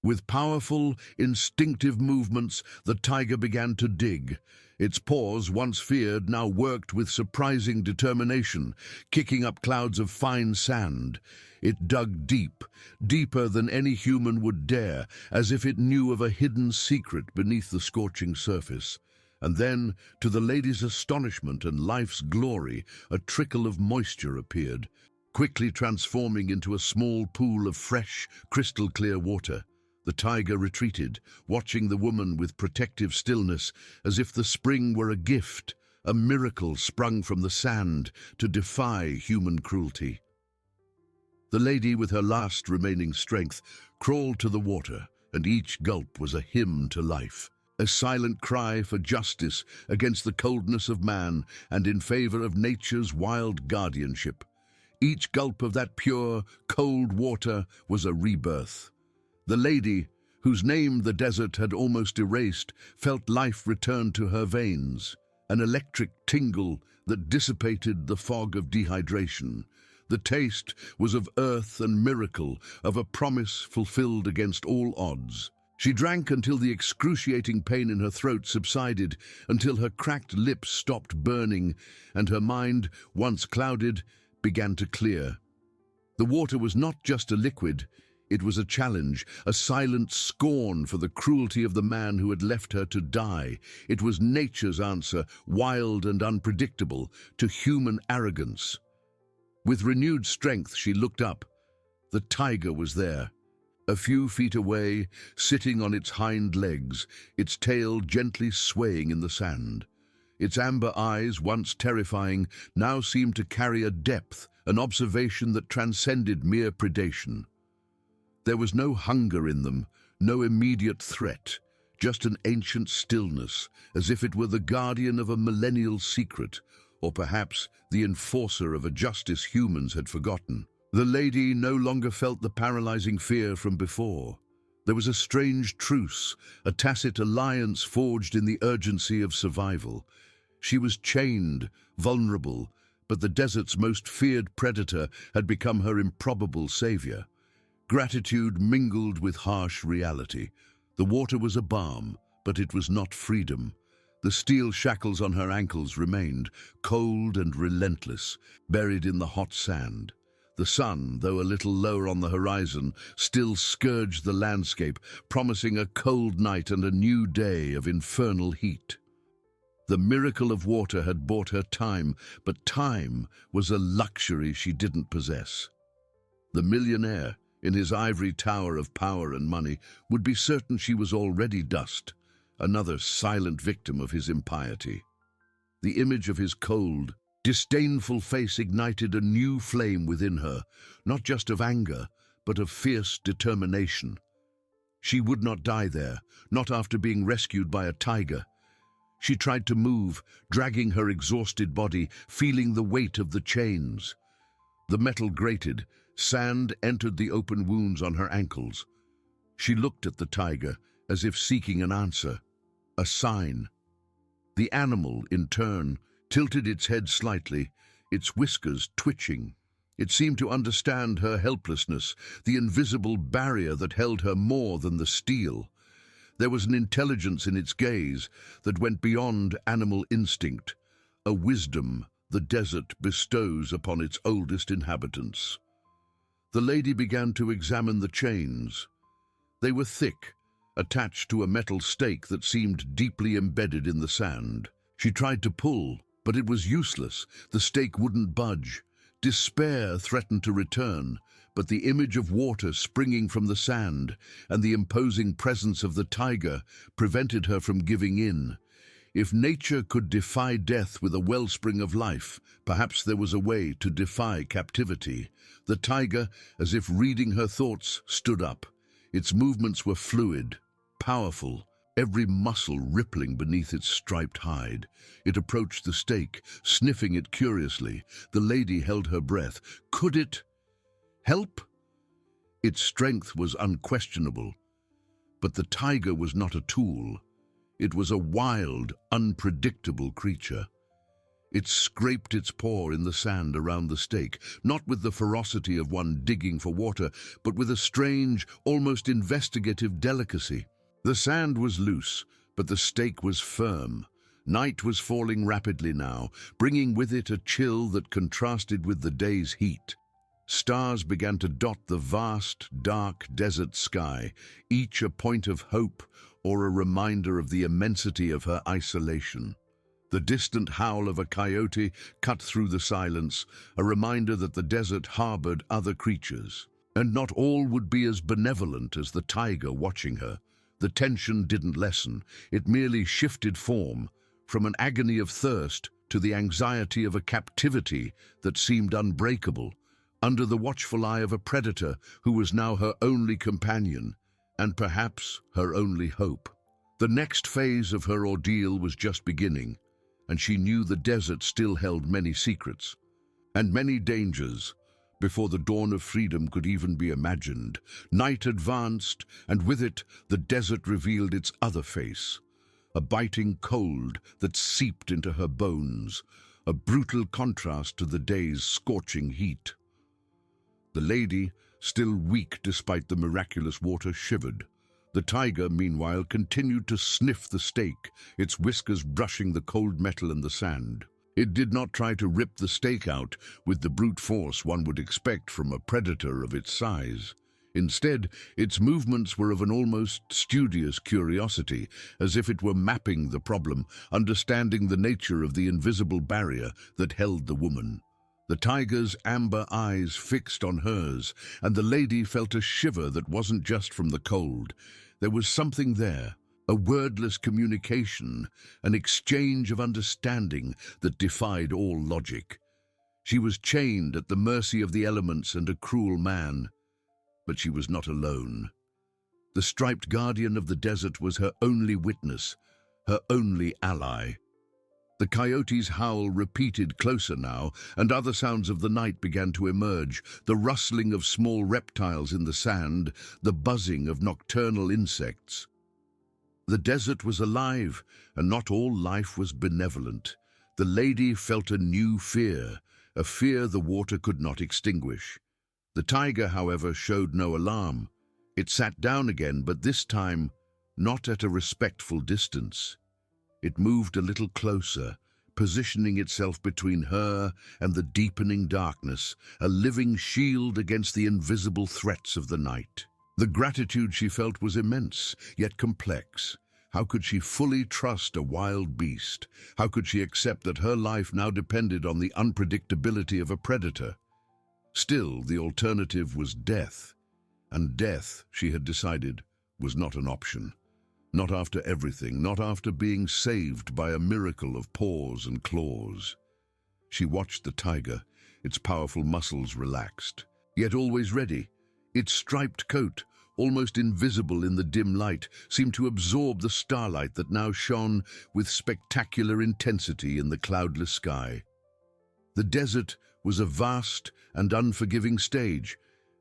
With powerful, instinctive movements, the tiger began to dig. Its paws, once feared, now worked with surprising determination, kicking up clouds of fine sand. It dug deep, deeper than any human would dare, as if it knew of a hidden secret beneath the scorching surface. And then, to the lady's astonishment and life's glory, a trickle of moisture appeared, quickly transforming into a small pool of fresh, crystal-clear water. The tiger retreated, watching the woman with protective stillness, as if the spring were a gift, a miracle sprung from the sand to defy human cruelty. The lady, with her last remaining strength, crawled to the water, and each gulp was a hymn to life, a silent cry for justice against the coldness of man and in favor of nature's wild guardianship. Each gulp of that pure, cold water was a rebirth. The lady, whose name the desert had almost erased, felt life return to her veins, an electric tingle that dissipated the fog of dehydration. The taste was of earth and miracle, of a promise fulfilled against all odds. She drank until the excruciating pain in her throat subsided, until her cracked lips stopped burning, and her mind, once clouded, began to clear. The water was not just a liquid. It was a challenge, a silent scorn for the cruelty of the man who had left her to die. It was nature's answer, wild and unpredictable, to human arrogance. With renewed strength, she looked up. The tiger was there, a few feet away, sitting on its hind legs, its tail gently swaying in the sand. Its amber eyes, once terrifying, now seemed to carry a depth, an observation that transcended mere predation. There was no hunger in them, no immediate threat, just an ancient stillness, as if it were the guardian of a millennial secret, or perhaps the enforcer of a justice humans had forgotten. The lady no longer felt the paralyzing fear from before. There was a strange truce, a tacit alliance forged in the urgency of survival. She was chained, vulnerable, but the desert's most feared predator had become her improbable savior. Gratitude mingled with harsh reality. The water was a balm, but it was not freedom. The steel shackles on her ankles remained, cold and relentless, buried in the hot sand. The sun, though a little lower on the horizon, still scourged the landscape, promising a cold night and a new day of infernal heat. The miracle of water had bought her time, but time was a luxury she didn't possess. The millionaire, in his ivory tower of power and money, would be certain she was already dust, another silent victim of his impiety. The image of his cold, disdainful face ignited a new flame within her, not just of anger, but of fierce determination. She would not die there, not after being rescued by a tiger. She tried to move, dragging her exhausted body, feeling the weight of the chains. The metal grated. Sand entered the open wounds on her ankles. She looked at the tiger, as if seeking an answer, a sign. The animal, in turn, tilted its head slightly, its whiskers twitching. It seemed to understand her helplessness, the invisible barrier that held her more than the steel. There was an intelligence in its gaze that went beyond animal instinct, a wisdom the desert bestows upon its oldest inhabitants. The lady began to examine the chains. They were thick, attached to a metal stake that seemed deeply embedded in the sand. She tried to pull, but it was useless. The stake wouldn't budge. Despair threatened to return, but the image of water springing from the sand and the imposing presence of the tiger prevented her from giving in. If nature could defy death with a wellspring of life, perhaps there was a way to defy captivity. The tiger, as if reading her thoughts, stood up. Its movements were fluid, powerful, every muscle rippling beneath its striped hide. It approached the stake, sniffing it curiously. The lady held her breath. Could it help? Its strength was unquestionable, but the tiger was not a tool. It was a wild, unpredictable creature. It scraped its paw in the sand around the stake, not with the ferocity of one digging for water, but with a strange, almost investigative delicacy. The sand was loose, but the stake was firm. Night was falling rapidly now, bringing with it a chill that contrasted with the day's heat. Stars began to dot the vast, dark desert sky, each a point of hope or a reminder of the immensity of her isolation. The distant howl of a coyote cut through the silence, a reminder that the desert harbored other creatures. And not all would be as benevolent as the tiger watching her. The tension didn't lessen, it merely shifted form, from an agony of thirst to the anxiety of a captivity that seemed unbreakable, under the watchful eye of a predator who was now her only companion, and perhaps her only hope. The next phase of her ordeal was just beginning, and she knew the desert still held many secrets and many dangers. Before the dawn of freedom could even be imagined, night advanced, and with it the desert revealed its other face, a biting cold that seeped into her bones, a brutal contrast to the day's scorching heat. The lady, still weak despite the miraculous water, shivered. The tiger, meanwhile, continued to sniff the stake, its whiskers brushing the cold metal and the sand. It did not try to rip the stake out with the brute force one would expect from a predator of its size. Instead, its movements were of an almost studious curiosity, as if it were mapping the problem, understanding the nature of the invisible barrier that held the woman. The tiger's amber eyes fixed on hers, and the lady felt a shiver that wasn't just from the cold. There was something there, a wordless communication, an exchange of understanding that defied all logic. She was chained at the mercy of the elements and a cruel man, but she was not alone. The striped guardian of the desert was her only witness, her only ally. The coyote's howl repeated closer now, and other sounds of the night began to emerge, the rustling of small reptiles in the sand, the buzzing of nocturnal insects. The desert was alive, and not all life was benevolent. The lady felt a new fear, a fear the water could not extinguish. The tiger, however, showed no alarm. It sat down again, but this time not at a respectful distance. It moved a little closer, positioning itself between her and the deepening darkness, a living shield against the invisible threats of the night. The gratitude she felt was immense, yet complex. How could she fully trust a wild beast? How could she accept that her life now depended on the unpredictability of a predator? Still, the alternative was death, and death, she had decided, was not an option. Not after everything, not after being saved by a miracle of paws and claws. She watched the tiger, its powerful muscles relaxed, yet always ready. Its striped coat, almost invisible in the dim light, seemed to absorb the starlight that now shone with spectacular intensity in the cloudless sky. The desert was a vast and unforgiving stage,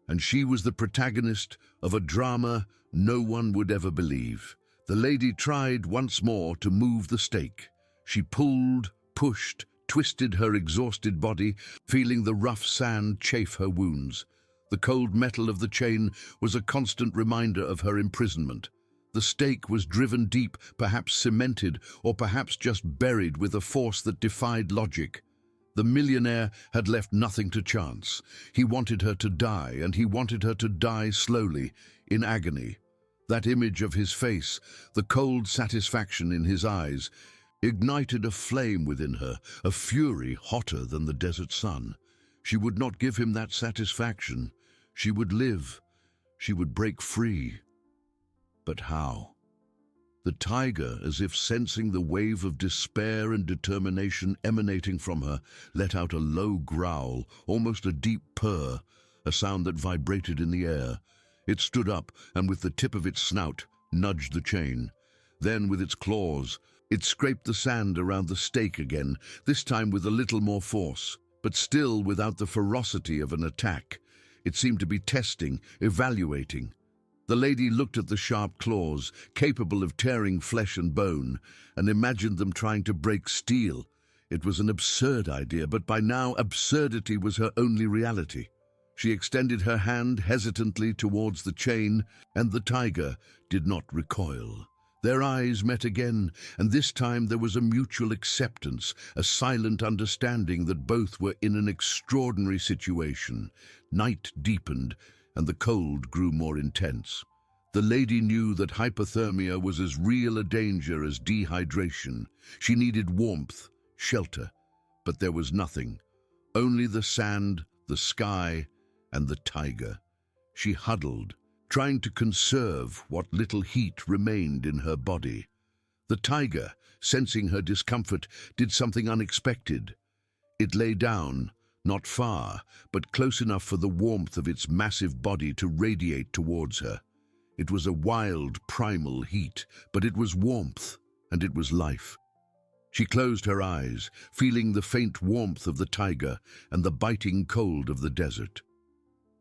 and she was the protagonist of a drama no one would ever believe. The lady tried once more to move the stake. She pulled, pushed, twisted her exhausted body, feeling the rough sand chafe her wounds. The cold metal of the chain was a constant reminder of her imprisonment. The stake was driven deep, perhaps cemented, or perhaps just buried with a force that defied logic. The millionaire had left nothing to chance. He wanted her to die, and he wanted her to die slowly, in agony. That image of his face, the cold satisfaction in his eyes, ignited a flame within her, a fury hotter than the desert sun. She would not give him that satisfaction. She would live. She would break free. But how? The tiger, as if sensing the wave of despair and determination emanating from her, let out a low growl, almost a deep purr, a sound that vibrated in the air. It stood up, and with the tip of its snout, nudged the chain. Then, with its claws, it scraped the sand around the stake again, this time with a little more force, but still without the ferocity of an attack. It seemed to be testing, evaluating. The lady looked at the sharp claws, capable of tearing flesh and bone, and imagined them trying to break steel. It was an absurd idea, but by now absurdity was her only reality. She extended her hand hesitantly towards the chain, and the tiger did not recoil. Their eyes met again, and this time there was a mutual acceptance, a silent understanding that both were in an extraordinary situation. Night deepened, and the cold grew more intense. The lady knew that hypothermia was as real a danger as dehydration. She needed warmth, shelter, but there was nothing. Only the sand, the sky, and the tiger. She huddled, trying to conserve what little heat remained in her body. The tiger, sensing her discomfort, did something unexpected. It lay down, not far, but close enough for the warmth of its massive body to radiate towards her. It was a wild, primal heat, but it was warmth, and it was life. She closed her eyes, feeling the faint warmth of the tiger and the biting cold of the desert.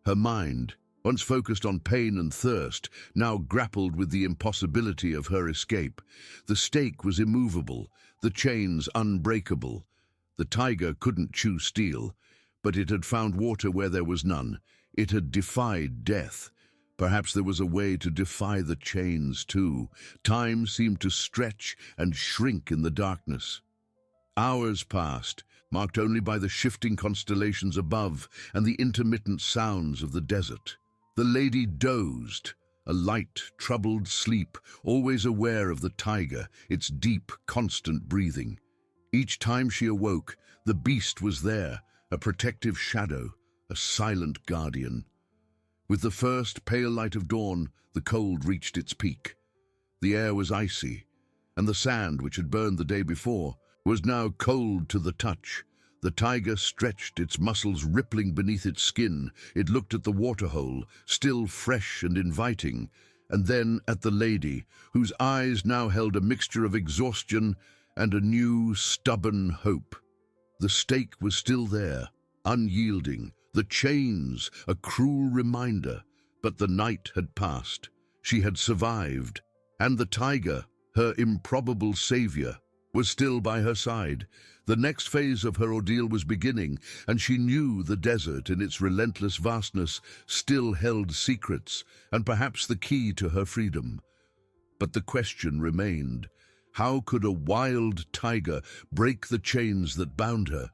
Her mind, once focused on pain and thirst, now grappled with the impossibility of her escape. The stake was immovable, the chains unbreakable. The tiger couldn't chew steel, but it had found water where there was none. It had defied death. Perhaps there was a way to defy the chains too. Time seemed to stretch and shrink in the darkness. Hours passed, marked only by the shifting constellations above and the intermittent sounds of the desert. The lady dozed, a light, troubled sleep, always aware of the tiger, its deep, constant breathing. Each time she awoke, the beast was there, a protective shadow, a silent guardian. With the first pale light of dawn, the cold reached its peak. The air was icy, and the sand, which had burned the day before, was now cold to the touch. The tiger stretched, its muscles rippling beneath its skin. It looked at the waterhole, still fresh and inviting, and then at the lady, whose eyes now held a mixture of exhaustion and a new, stubborn hope. The stake was still there, unyielding, the chains a cruel reminder, but the night had passed. She had survived, and the tiger, her improbable savior, was still by her side. The next phase of her ordeal was beginning, and she knew the desert in its relentless vastness still held secrets, and perhaps the key to her freedom. But the question remained, how could a wild tiger break the chains that bound her?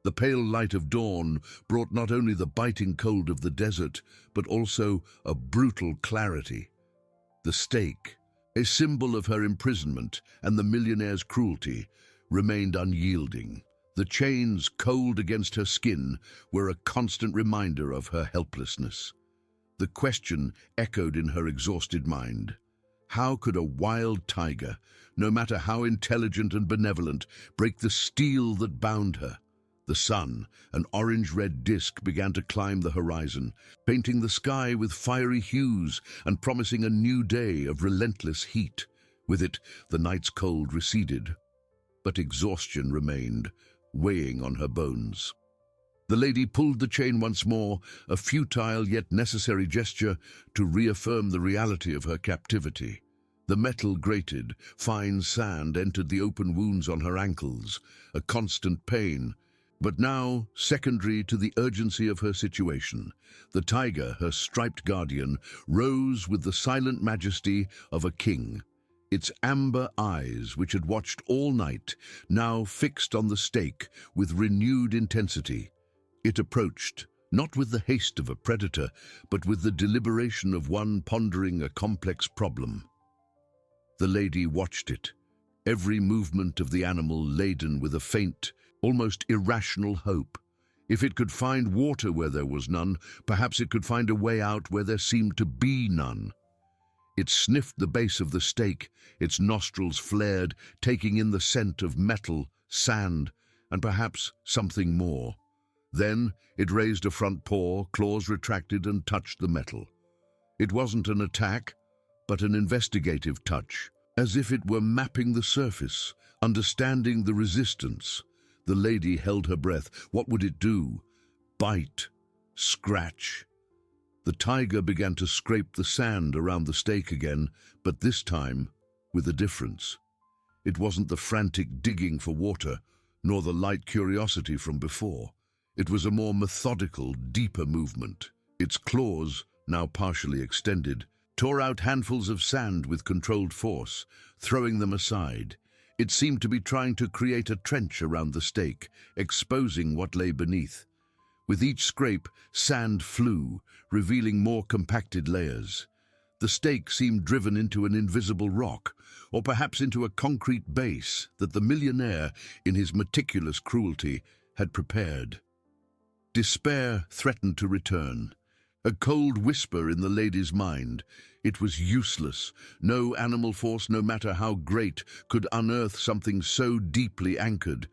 The pale light of dawn brought not only the biting cold of the desert, but also a brutal clarity. The stake, a symbol of her imprisonment and the millionaire's cruelty, remained unyielding. The chains, cold against her skin, were a constant reminder of her helplessness. The question echoed in her exhausted mind. How could a wild tiger, no matter how intelligent and benevolent, break the steel that bound her? The sun, an orange-red disk, began to climb the horizon, painting the sky with fiery hues and promising a new day of relentless heat. With it, the night's cold receded, but exhaustion remained, weighing on her bones. The lady pulled the chain once more, a futile yet necessary gesture to reaffirm the reality of her captivity. The metal grated, fine sand entered the open wounds on her ankles, a constant pain. But now, secondary to the urgency of her situation, the tiger, her striped guardian, rose with the silent majesty of a king. Its amber eyes, which had watched all night, now fixed on the stake with renewed intensity. It approached, not with the haste of a predator, but with the deliberation of one pondering a complex problem. The lady watched it, every movement of the animal laden with a faint, almost irrational hope. If it could find water where there was none, perhaps it could find a way out where there seemed to be none. It sniffed the base of the stake, its nostrils flared, taking in the scent of metal, sand, and perhaps something more. Then it raised a front paw, claws retracted, and touched the metal. It wasn't an attack, but an investigative touch, as if it were mapping the surface, understanding the resistance. The lady held her breath. What would it do? Bite? Scratch? The tiger began to scrape the sand around the stake again, but this time with a difference. It wasn't the frantic digging for water, nor the light curiosity from before. It was a more methodical, deeper movement. Its claws, now partially extended, tore out handfuls of sand with controlled force, throwing them aside. It seemed to be trying to create a trench around the stake, exposing what lay beneath. With each scrape, sand flew, revealing more compacted layers. The stake seemed driven into an invisible rock, or perhaps into a concrete base that the millionaire, in his meticulous cruelty, had prepared. Despair threatened to return. A cold whisper in the lady's mind. It was useless. No animal force, no matter how great, could unearth something so deeply anchored.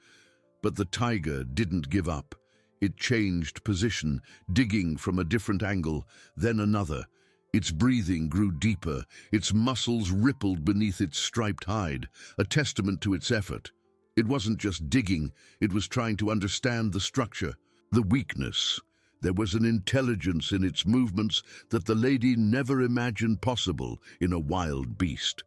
But the tiger didn't give up. It changed position, digging from a different angle, then another. Its breathing grew deeper. Its muscles rippled beneath its striped hide, a testament to its effort. It wasn't just digging, it was trying to understand the structure, the weakness. There was an intelligence in its movements that the lady never imagined possible in a wild beast.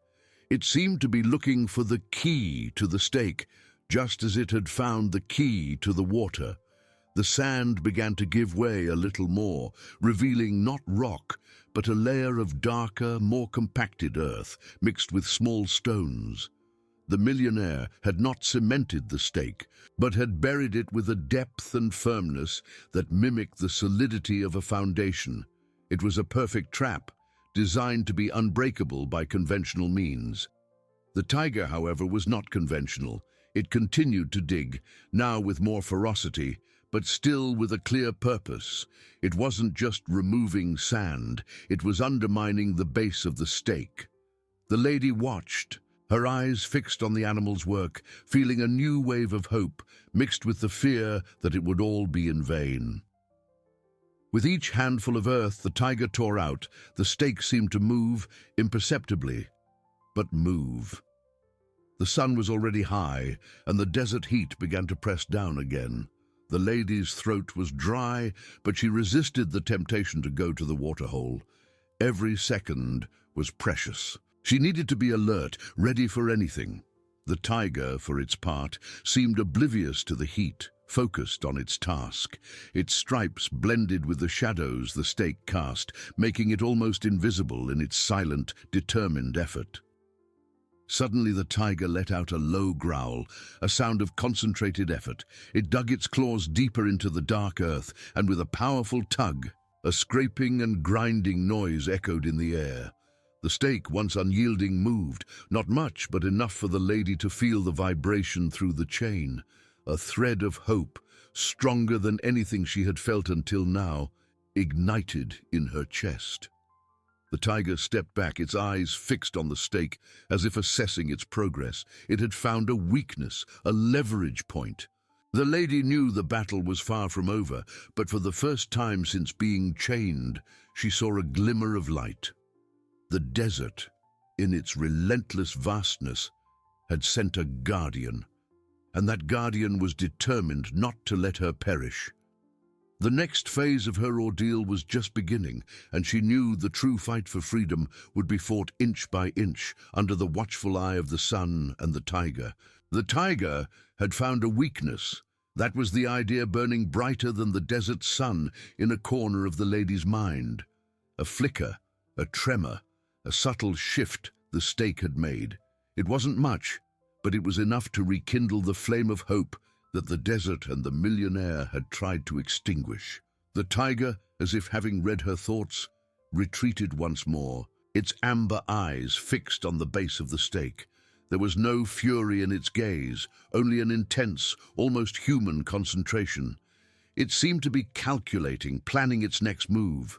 It seemed to be looking for the key to the stake, just as it had found the key to the water. The sand began to give way a little more, revealing not rock, but a layer of darker, more compacted earth, mixed with small stones. The millionaire had not cemented the stake, but had buried it with a depth and firmness that mimicked the solidity of a foundation. It was a perfect trap, designed to be unbreakable by conventional means. The tiger, however, was not conventional. It continued to dig, now with more ferocity, but still with a clear purpose. It wasn't just removing sand, it was undermining the base of the stake. The lady watched, her eyes fixed on the animal's work, feeling a new wave of hope, mixed with the fear that it would all be in vain. With each handful of earth the tiger tore out, the stake seemed to move, imperceptibly, but move. The sun was already high, and the desert heat began to press down again. The lady's throat was dry, but she resisted the temptation to go to the waterhole. Every second was precious. She needed to be alert, ready for anything. The tiger, for its part, seemed oblivious to the heat, focused on its task. Its stripes blended with the shadows the stake cast, making it almost invisible in its silent, determined effort. Suddenly the tiger let out a low growl, a sound of concentrated effort. It dug its claws deeper into the dark earth, and with a powerful tug, a scraping and grinding noise echoed in the air. The stake, once unyielding, moved, not much, but enough for the lady to feel the vibration through the chain. A thread of hope, stronger than anything she had felt until now, ignited in her chest. The tiger stepped back, its eyes fixed on the stake, as if assessing its progress. It had found a weakness, a leverage point. The lady knew the battle was far from over, but for the first time since being chained, she saw a glimmer of light. The desert, in its relentless vastness, had sent a guardian, and that guardian was determined not to let her perish. The next phase of her ordeal was just beginning, and she knew the true fight for freedom would be fought inch by inch under the watchful eye of the sun and the tiger. The tiger had found a weakness. That was the idea burning brighter than the desert sun in a corner of the lady's mind. A flicker, a tremor, a subtle shift the stake had made. It wasn't much, but it was enough to rekindle the flame of hope that the desert and the millionaire had tried to extinguish. The tiger, as if having read her thoughts, retreated once more, its amber eyes fixed on the base of the stake. There was no fury in its gaze, only an intense, almost human concentration. It seemed to be calculating, planning its next move.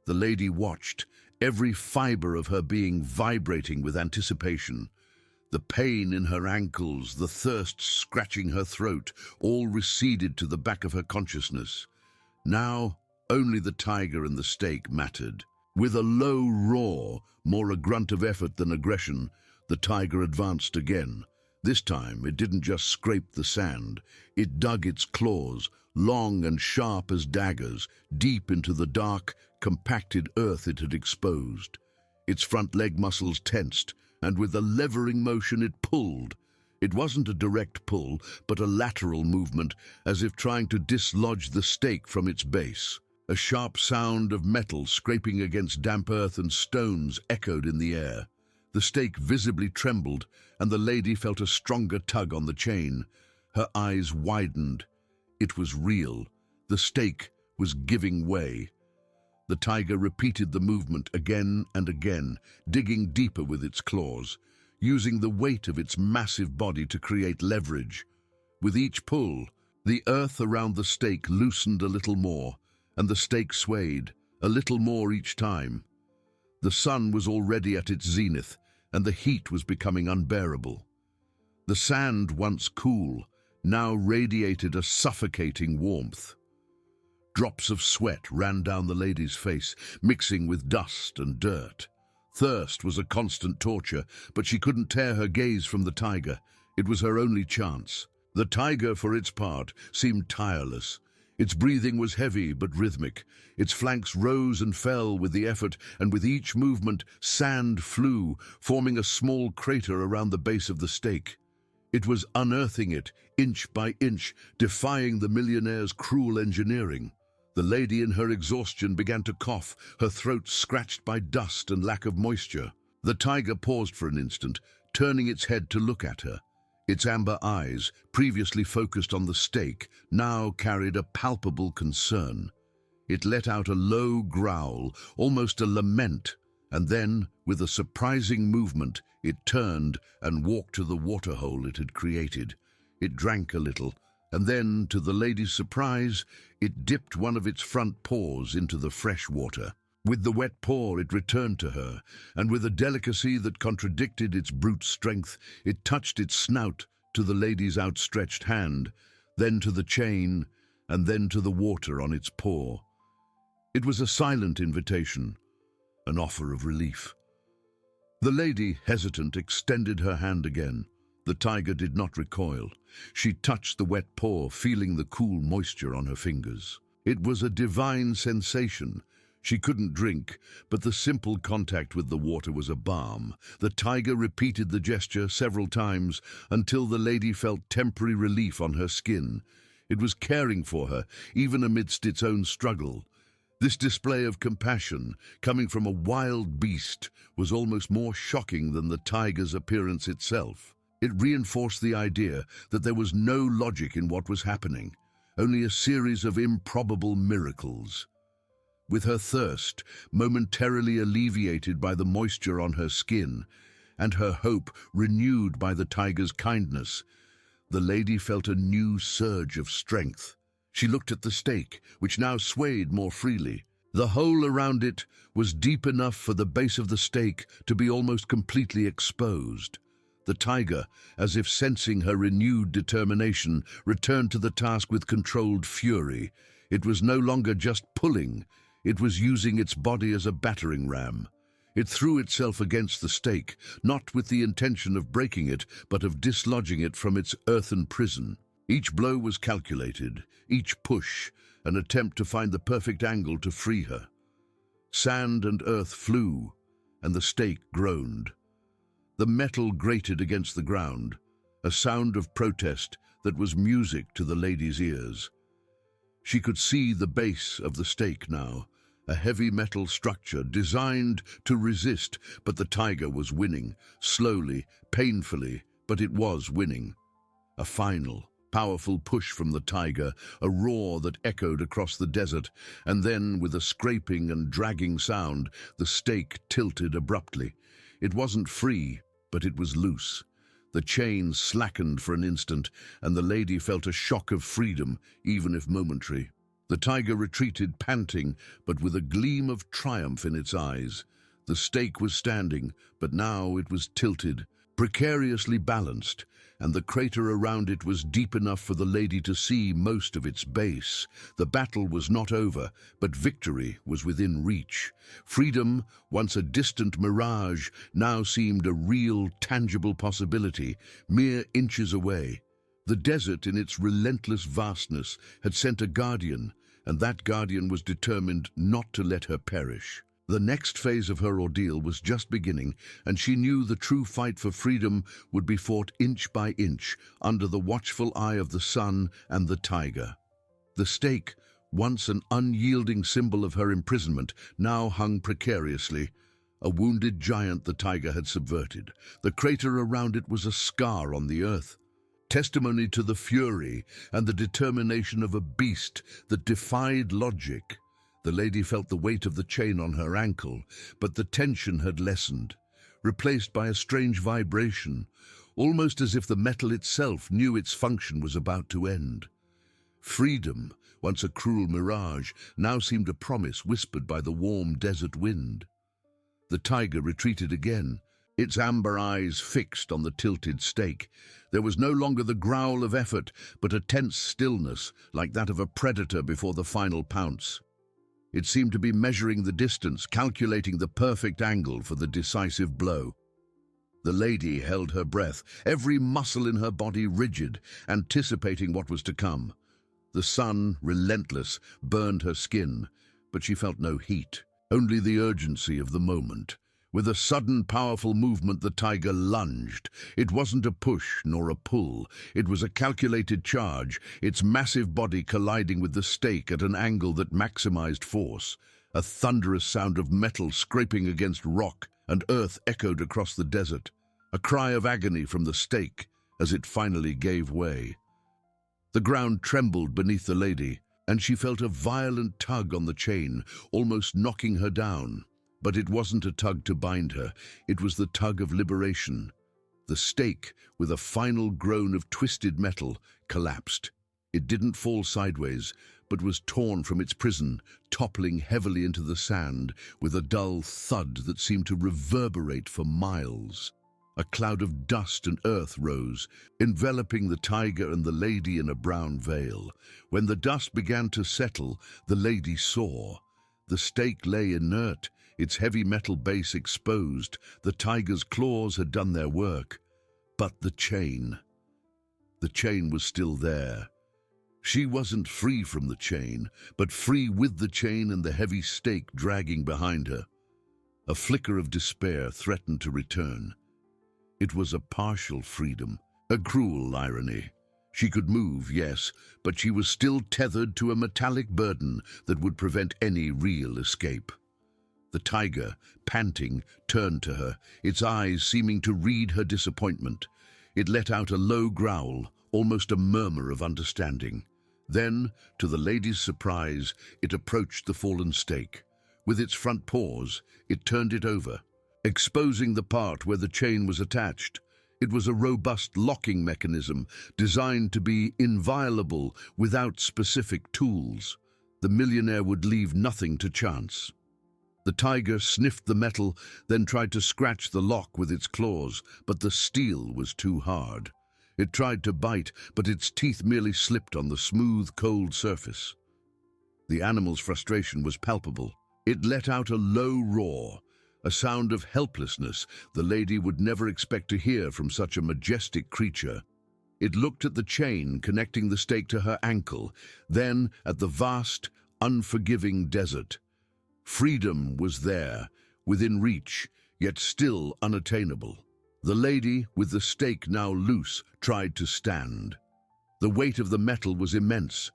The lady watched, every fiber of her being vibrating with anticipation. The pain in her ankles, the thirst scratching her throat, all receded to the back of her consciousness. Now, only the tiger and the stake mattered. With a low roar, more a grunt of effort than aggression, the tiger advanced again. This time, it didn't just scrape the sand. It dug its claws, long and sharp as daggers, deep into the dark, compacted earth it had exposed. Its front leg muscles tensed, and with a levering motion it pulled. It wasn't a direct pull, but a lateral movement, as if trying to dislodge the stake from its base. A sharp sound of metal scraping against damp earth and stones echoed in the air. The stake visibly trembled, and the lady felt a stronger tug on the chain. Her eyes widened. It was real. The stake was giving way. The tiger repeated the movement again and again, digging deeper with its claws, using the weight of its massive body to create leverage. With each pull, the earth around the stake loosened a little more, and the stake swayed, a little more each time. The sun was already at its zenith, and the heat was becoming unbearable. The sand, once cool, now radiated a suffocating warmth. Drops of sweat ran down the lady's face, mixing with dust and dirt. Thirst was a constant torture, but she couldn't tear her gaze from the tiger. It was her only chance. The tiger, for its part, seemed tireless. Its breathing was heavy but rhythmic. Its flanks rose and fell with the effort, and with each movement, sand flew, forming a small crater around the base of the stake. It was unearthing it, inch by inch, defying the millionaire's cruel engineering. The lady in her exhaustion began to cough, her throat scratched by dust and lack of moisture. The tiger paused for an instant, turning its head to look at her. Its amber eyes, previously focused on the stake, now carried a palpable concern. It let out a low growl, almost a lament, and then, with a surprising movement, it turned and walked to the waterhole it had created. It drank a little, and then, to the lady's surprise, it dipped one of its front paws into the fresh water. With the wet paw, it returned to her, and with a delicacy that contradicted its brute strength, it touched its snout to the lady's outstretched hand, then to the chain, and then to the water on its paw. It was a silent invitation, an offer of relief. The lady, hesitant, extended her hand again. The tiger did not recoil. She touched the wet paw, feeling the cool moisture on her fingers. It was a divine sensation. She couldn't drink, but the simple contact with the water was a balm. The tiger repeated the gesture several times until the lady felt temporary relief on her skin. It was caring for her, even amidst its own struggle. This display of compassion, coming from a wild beast, was almost more shocking than the tiger's appearance itself. It reinforced the idea that there was no logic in what was happening, only a series of improbable miracles. With her thirst momentarily alleviated by the moisture on her skin, and her hope renewed by the tiger's kindness, the lady felt a new surge of strength. She looked at the stake, which now swayed more freely. The hole around it was deep enough for the base of the stake to be almost completely exposed. The tiger, as if sensing her renewed determination, returned to the task with controlled fury. It was no longer just pulling. It was using its body as a battering ram. It threw itself against the stake, not with the intention of breaking it, but of dislodging it from its earthen prison. Each blow was calculated, each push, an attempt to find the perfect angle to free her. Sand and earth flew, and the stake groaned. The metal grated against the ground, a sound of protest that was music to the lady's ears. She could see the base of the stake now, a heavy metal structure designed to resist, but the tiger was winning, slowly, painfully, but it was winning. A final, powerful push from the tiger, a roar that echoed across the desert, and then, with a scraping and dragging sound, the stake tilted abruptly. It wasn't free, but it was loose. The chain slackened for an instant, and the lady felt a shock of freedom, even if momentary. The tiger retreated, panting, but with a gleam of triumph in its eyes. The stake was standing, but now it was tilted, precariously balanced, and the crater around it was deep enough for the lady to see most of its base. The battle was not over, but victory was within reach. Freedom, once a distant mirage, now seemed a real, tangible possibility, mere inches away. The desert, in its relentless vastness, had sent a guardian, and that guardian was determined not to let her perish. The next phase of her ordeal was just beginning, and she knew the true fight for freedom would be fought inch by inch under the watchful eye of the sun and the tiger. The stake, once an unyielding symbol of her imprisonment, now hung precariously. A wounded giant the tiger had subverted. The crater around it was a scar on the earth, testimony to the fury and the determination of a beast that defied logic. The lady felt the weight of the chain on her ankle, but the tension had lessened, replaced by a strange vibration, almost as if the metal itself knew its function was about to end. Freedom, once a cruel mirage, now seemed a promise whispered by the warm desert wind. The tiger retreated again, its amber eyes fixed on the tilted stake. There was no longer the growl of effort, but a tense stillness, like that of a predator before the final pounce. It seemed to be measuring the distance, calculating the perfect angle for the decisive blow. The lady held her breath, every muscle in her body rigid, anticipating what was to come. The sun, relentless, burned her skin, but she felt no heat, only the urgency of the moment. With a sudden, powerful movement, the tiger lunged. It wasn't a push nor a pull. It was a calculated charge, its massive body colliding with the stake at an angle that maximized force. A thunderous sound of metal scraping against rock and earth echoed across the desert. A cry of agony from the stake as it finally gave way. The ground trembled beneath the lady, and she felt a violent tug on the chain, almost knocking her down. But it wasn't a tug to bind her, it was the tug of liberation. The stake, with a final groan of twisted metal, collapsed. It didn't fall sideways, but was torn from its prison, toppling heavily into the sand, with a dull thud that seemed to reverberate for miles. A cloud of dust and earth rose, enveloping the tiger and the lady in a brown veil. When the dust began to settle, the lady saw. The stake lay inert, its heavy metal base exposed. The tiger's claws had done their work. But the chain was still there. She wasn't free from the chain, but free with the chain and the heavy stake dragging behind her. A flicker of despair threatened to return. It was a partial freedom, a cruel irony. She could move, yes, but she was still tethered to a metallic burden that would prevent any real escape. The tiger, panting, turned to her, its eyes seeming to read her disappointment. It let out a low growl, almost a murmur of understanding. Then, to the lady's surprise, it approached the fallen stake. With its front paws, it turned it over, exposing the part where the chain was attached. It was a robust locking mechanism designed to be inviolable without specific tools. The millionaire would leave nothing to chance. The tiger sniffed the metal, then tried to scratch the lock with its claws, but the steel was too hard. It tried to bite, but its teeth merely slipped on the smooth, cold surface. The animal's frustration was palpable. It let out a low roar, a sound of helplessness the lady would never expect to hear from such a majestic creature. It looked at the chain connecting the stake to her ankle, then at the vast, unforgiving desert. Freedom was there, within reach, yet still unattainable. The lady, with the stake now loose, tried to stand. The weight of the metal was immense,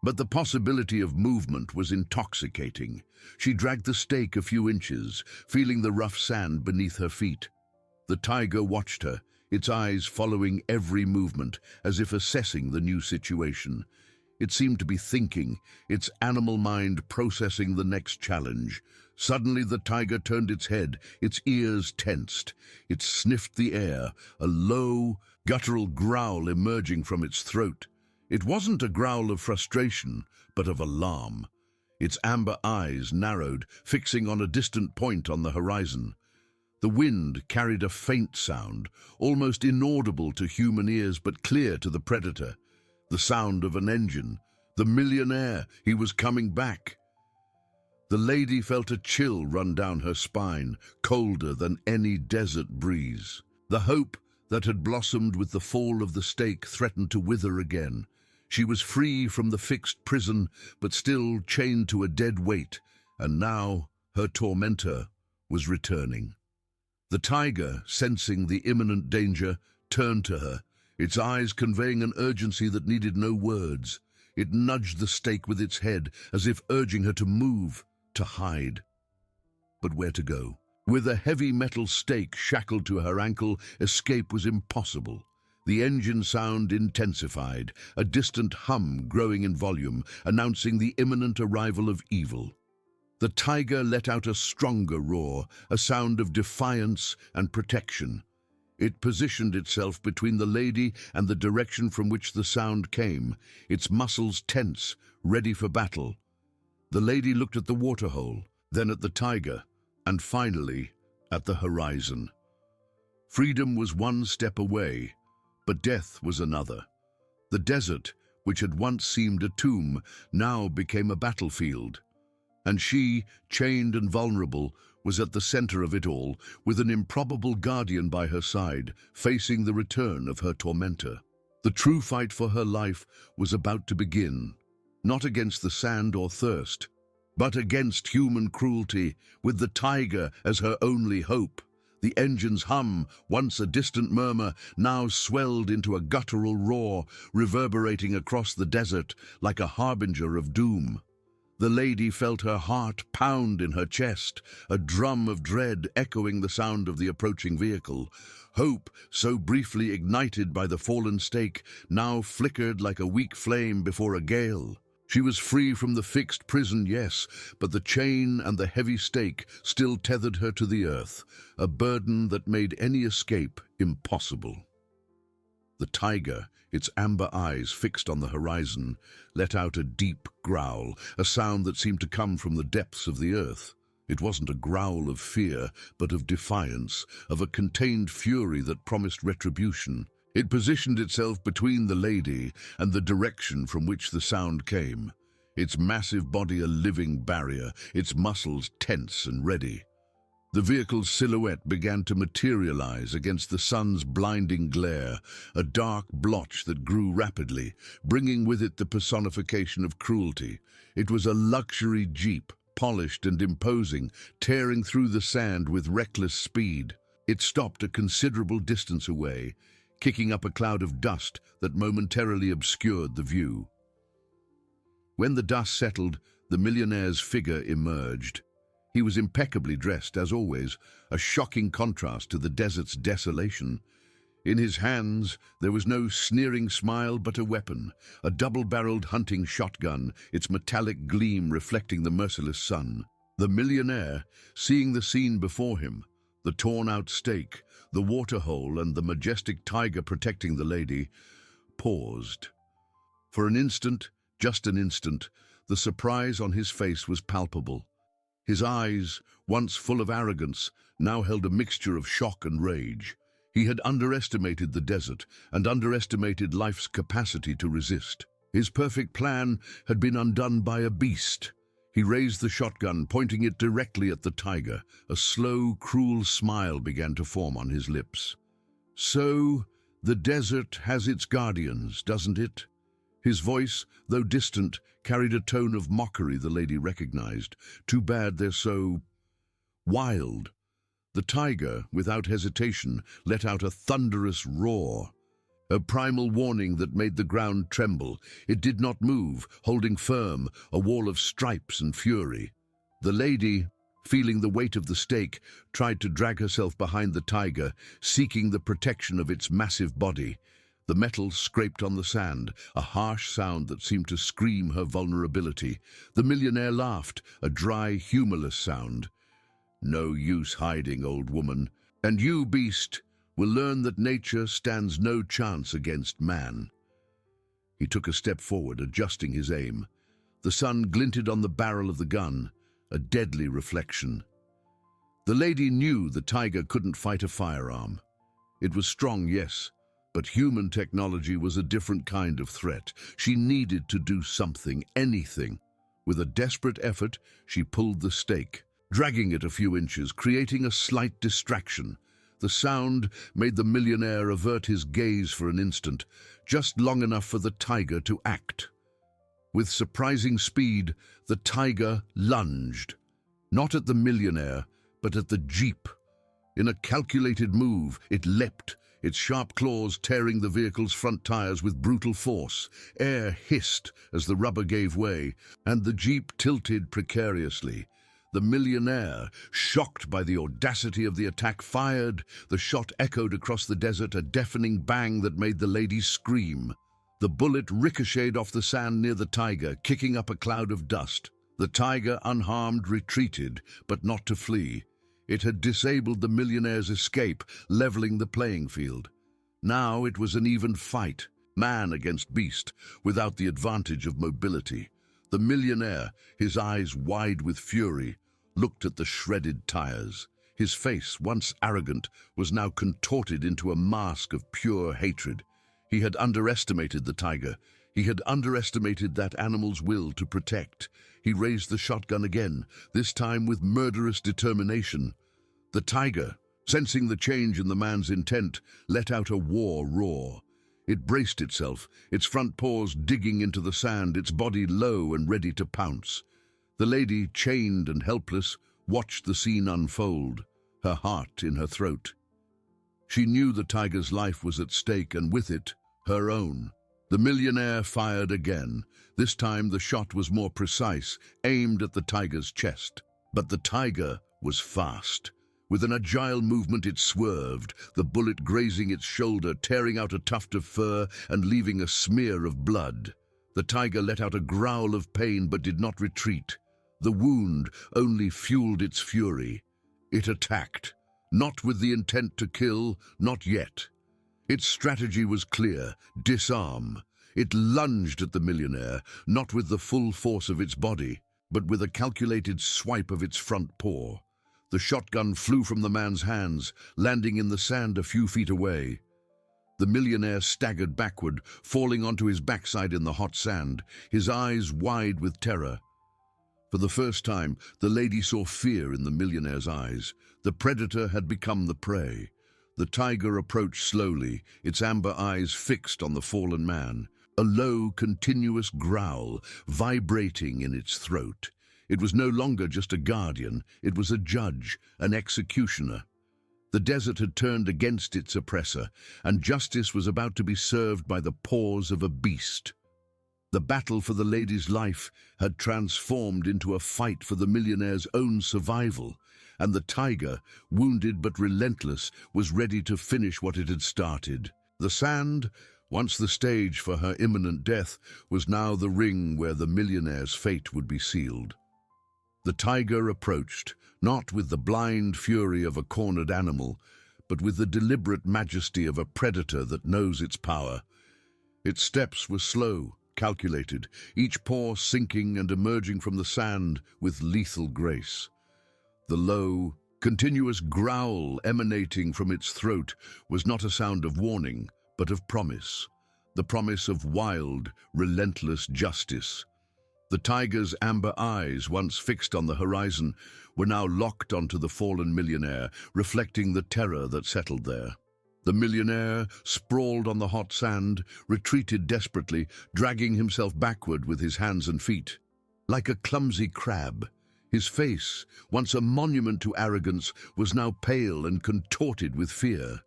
but the possibility of movement was intoxicating. She dragged the stake a few inches, feeling the rough sand beneath her feet. The tiger watched her, its eyes following every movement, as if assessing the new situation. It seemed to be thinking, its animal mind processing the next challenge. Suddenly the tiger turned its head, its ears tensed. It sniffed the air, a low, guttural growl emerging from its throat. It wasn't a growl of frustration, but of alarm. Its amber eyes narrowed, fixing on a distant point on the horizon. The wind carried a faint sound, almost inaudible to human ears but clear to the predator. The sound of an engine. The millionaire, he was coming back. The lady felt a chill run down her spine, colder than any desert breeze. The hope that had blossomed with the fall of the stake threatened to wither again. She was free from the fixed prison, but still chained to a dead weight, and now Her tormentor was returning. The tiger, sensing the imminent danger, turned to her, its eyes conveying an urgency that needed no words. It nudged the stake with its head, as if urging her to move, to hide. But where to go? With a heavy metal stake shackled to her ankle, escape was impossible. The engine sound intensified, a distant hum growing in volume, announcing the imminent arrival of evil. The tiger let out a stronger roar, a sound of defiance and protection. It positioned itself between the lady and the direction from which the sound came, its muscles tense, ready for battle. The lady looked at the waterhole, then at the tiger, and finally at the horizon. Freedom was one step away, but death was another. The desert, which had once seemed a tomb, now became a battlefield. And she, chained and vulnerable, was at the center of it all, with an improbable guardian by her side, facing the return of her tormentor. The true fight for her life was about to begin, not against the sand or thirst, but against human cruelty, with the tiger as her only hope. The engine's hum, once a distant murmur, now swelled into a guttural roar, reverberating across the desert like a harbinger of doom. The lady felt her heart pound in her chest, a drum of dread echoing the sound of the approaching vehicle. Hope, so briefly ignited by the fallen stake, now flickered like a weak flame before a gale. She was free from the fixed prison, yes, but the chain and the heavy stake still tethered her to the earth, a burden that made any escape impossible. The tiger, its amber eyes fixed on the horizon, let out a deep growl, a sound that seemed to come from the depths of the earth. It wasn't a growl of fear, but of defiance, of a contained fury that promised retribution. It positioned itself between the lady and the direction from which the sound came, its massive body a living barrier, its muscles tense and ready. The vehicle's silhouette began to materialize against the sun's blinding glare, a dark blotch that grew rapidly, bringing with it the personification of cruelty. It was a luxury jeep, polished and imposing, tearing through the sand with reckless speed. It stopped a considerable distance away, kicking up a cloud of dust that momentarily obscured the view. When the dust settled, the millionaire's figure emerged. He was impeccably dressed, as always, a shocking contrast to the desert's desolation. In his hands, there was no sneering smile but a weapon, a double-barreled hunting shotgun, its metallic gleam reflecting the merciless sun. The millionaire, seeing the scene before him, the torn-out stake, the waterhole and the majestic tiger protecting the lady, paused. For an instant, just an instant, the surprise on his face was palpable. His eyes, once full of arrogance, now held a mixture of shock and rage. He had underestimated the desert and underestimated life's capacity to resist. His perfect plan had been undone by a beast. He raised the shotgun, pointing it directly at the tiger. A slow, cruel smile began to form on his lips. "So, the desert has its guardians, doesn't it?" His voice, though distant, carried a tone of mockery the lady recognized. "Too bad they're so wild." The tiger, without hesitation, let out a thunderous roar, a primal warning that made the ground tremble. It did not move, holding firm, a wall of stripes and fury. The lady, feeling the weight of the stake, tried to drag herself behind the tiger, seeking the protection of its massive body. The metal scraped on the sand, a harsh sound that seemed to scream her vulnerability. The millionaire laughed, a dry, humorless sound. "No use hiding, old woman. And you, beast, will learn that nature stands no chance against man." He took a step forward, adjusting his aim. The sun glinted on the barrel of the gun, a deadly reflection. The lady knew the tiger couldn't fight a firearm. It was strong, yes, but human technology was a different kind of threat. She needed to do something, anything. With a desperate effort, she pulled the stake, dragging it a few inches, creating a slight distraction. The sound made the millionaire avert his gaze for an instant, just long enough for the tiger to act. With surprising speed, the tiger lunged. Not at the millionaire, but at the jeep. In a calculated move, it leapt, its sharp claws tearing the vehicle's front tires with brutal force. Air hissed as the rubber gave way, and the jeep tilted precariously. The millionaire, shocked by the audacity of the attack, fired. The shot echoed across the desert, a deafening bang that made the lady scream. The bullet ricocheted off the sand near the tiger, kicking up a cloud of dust. The tiger, unharmed, retreated, but not to flee. It had disabled the millionaire's escape, leveling the playing field. Now it was an even fight, man against beast, without the advantage of mobility. The millionaire, his eyes wide with fury, looked at the shredded tires. His face, once arrogant, was now contorted into a mask of pure hatred. He had underestimated the tiger. He had underestimated that animal's will to protect. He raised the shotgun again, this time with murderous determination. The tiger, sensing the change in the man's intent, let out a war roar. It braced itself, its front paws digging into the sand, its body low and ready to pounce. The lady, chained and helpless, watched the scene unfold, her heart in her throat. She knew the tiger's life was at stake, and with it, her own. The millionaire fired again. This time the shot was more precise, aimed at the tiger's chest. But the tiger was fast. With an agile movement it swerved, the bullet grazing its shoulder, tearing out a tuft of fur and leaving a smear of blood. The tiger let out a growl of pain but did not retreat. The wound only fueled its fury. It attacked, not with the intent to kill, not yet. Its strategy was clear: disarm. It lunged at the millionaire, not with the full force of its body, but with a calculated swipe of its front paw. The shotgun flew from the man's hands, landing in the sand a few feet away. The millionaire staggered backward, falling onto his backside in the hot sand, his eyes wide with terror. For the first time, the lady saw fear in the millionaire's eyes. The predator had become the prey. The tiger approached slowly, its amber eyes fixed on the fallen man, a low, continuous growl vibrating in its throat. It was no longer just a guardian, it was a judge, an executioner. The desert had turned against its oppressor, and justice was about to be served by the paws of a beast. The battle for the lady's life had transformed into a fight for the millionaire's own survival, and the tiger, wounded but relentless, was ready to finish what it had started. The sand, once the stage for her imminent death, was now the ring where the millionaire's fate would be sealed. The tiger approached, not with the blind fury of a cornered animal, but with the deliberate majesty of a predator that knows its power. Its steps were slow, calculated, each paw sinking and emerging from the sand with lethal grace. The low, continuous growl emanating from its throat was not a sound of warning, but of promise. The promise of wild, relentless justice. The tiger's amber eyes, once fixed on the horizon, were now locked onto the fallen millionaire, reflecting the terror that settled there. The millionaire, sprawled on the hot sand, retreated desperately, dragging himself backward with his hands and feet. Like a clumsy crab, his face, once a monument to arrogance, was now pale and contorted with fear.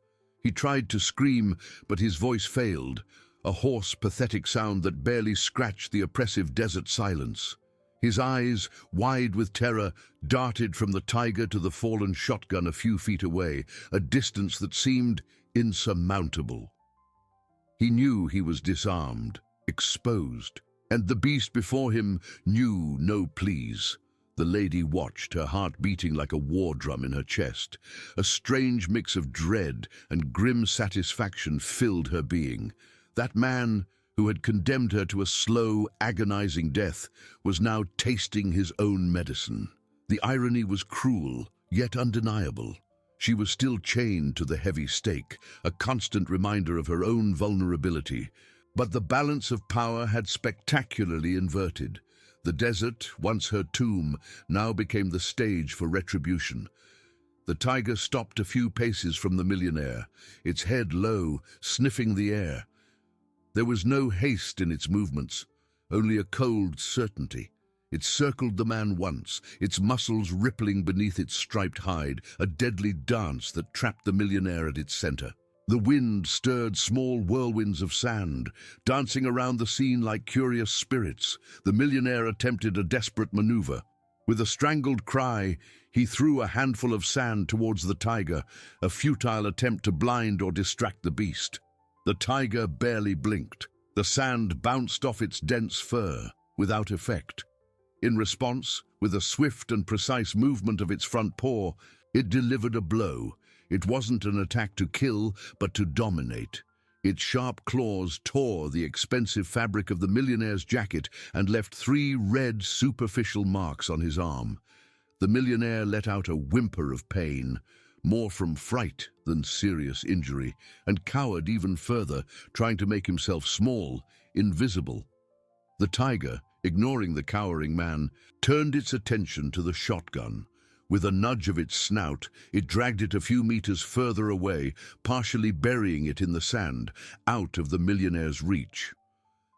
He tried to scream, but his voice failed, a hoarse, pathetic sound that barely scratched the oppressive desert silence. His eyes, wide with terror, darted from the tiger to the fallen shotgun a few feet away, a distance that seemed insurmountable. He knew he was disarmed, exposed, and the beast before him knew no pleas. The lady watched, her heart beating like a war drum in her chest. A strange mix of dread and grim satisfaction filled her being. That man, who had condemned her to a slow, agonizing death, was now tasting his own medicine. The irony was cruel, yet undeniable. She was still chained to the heavy stake, a constant reminder of her own vulnerability. But the balance of power had spectacularly inverted. The desert, once her tomb, now became the stage for retribution. The tiger stopped a few paces from the millionaire, its head low, sniffing the air. There was no haste in its movements, only a cold certainty. It circled the man once, its muscles rippling beneath its striped hide, a deadly dance that trapped the millionaire at its center. The wind stirred small whirlwinds of sand, dancing around the scene like curious spirits. The millionaire attempted a desperate maneuver. With a strangled cry, he threw a handful of sand towards the tiger, a futile attempt to blind or distract the beast. The tiger barely blinked. The sand bounced off its dense fur, without effect. In response, with a swift and precise movement of its front paw, it delivered a blow. It wasn't an attack to kill, but to dominate. Its sharp claws tore the expensive fabric of the millionaire's jacket and left 3 red, superficial marks on his arm. The millionaire let out a whimper of pain, more from fright than serious injury, and cowered even further, trying to make himself small, invisible. The tiger, ignoring the cowering man, turned its attention to the shotgun. With a nudge of its snout, it dragged it a few meters further away, partially burying it in the sand, out of the millionaire's reach.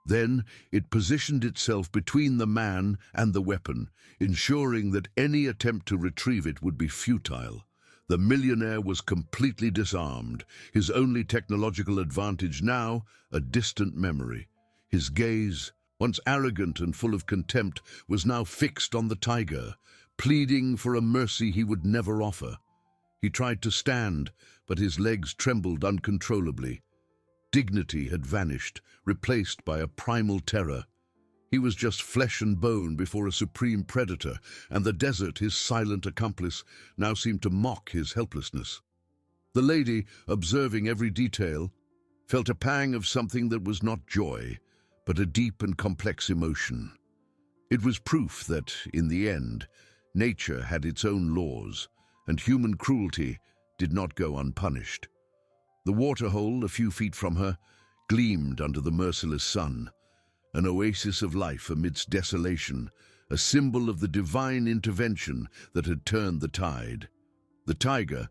Then it positioned itself between the man and the weapon, ensuring that any attempt to retrieve it would be futile. The millionaire was completely disarmed, his only technological advantage now a distant memory. His gaze, once arrogant and full of contempt, was now fixed on the tiger, pleading for a mercy he would never offer. He tried to stand, but his legs trembled uncontrollably. Dignity had vanished, replaced by a primal terror. He was just flesh and bone before a supreme predator, and the desert, his silent accomplice, now seemed to mock his helplessness. The lady, observing every detail, felt a pang of something that was not joy, but a deep and complex emotion. It was proof that, in the end, nature had its own laws, and human cruelty did not go unpunished. The waterhole, a few feet from her, gleamed under the merciless sun, an oasis of life amidst desolation, a symbol of the divine intervention that had turned the tide. The tiger,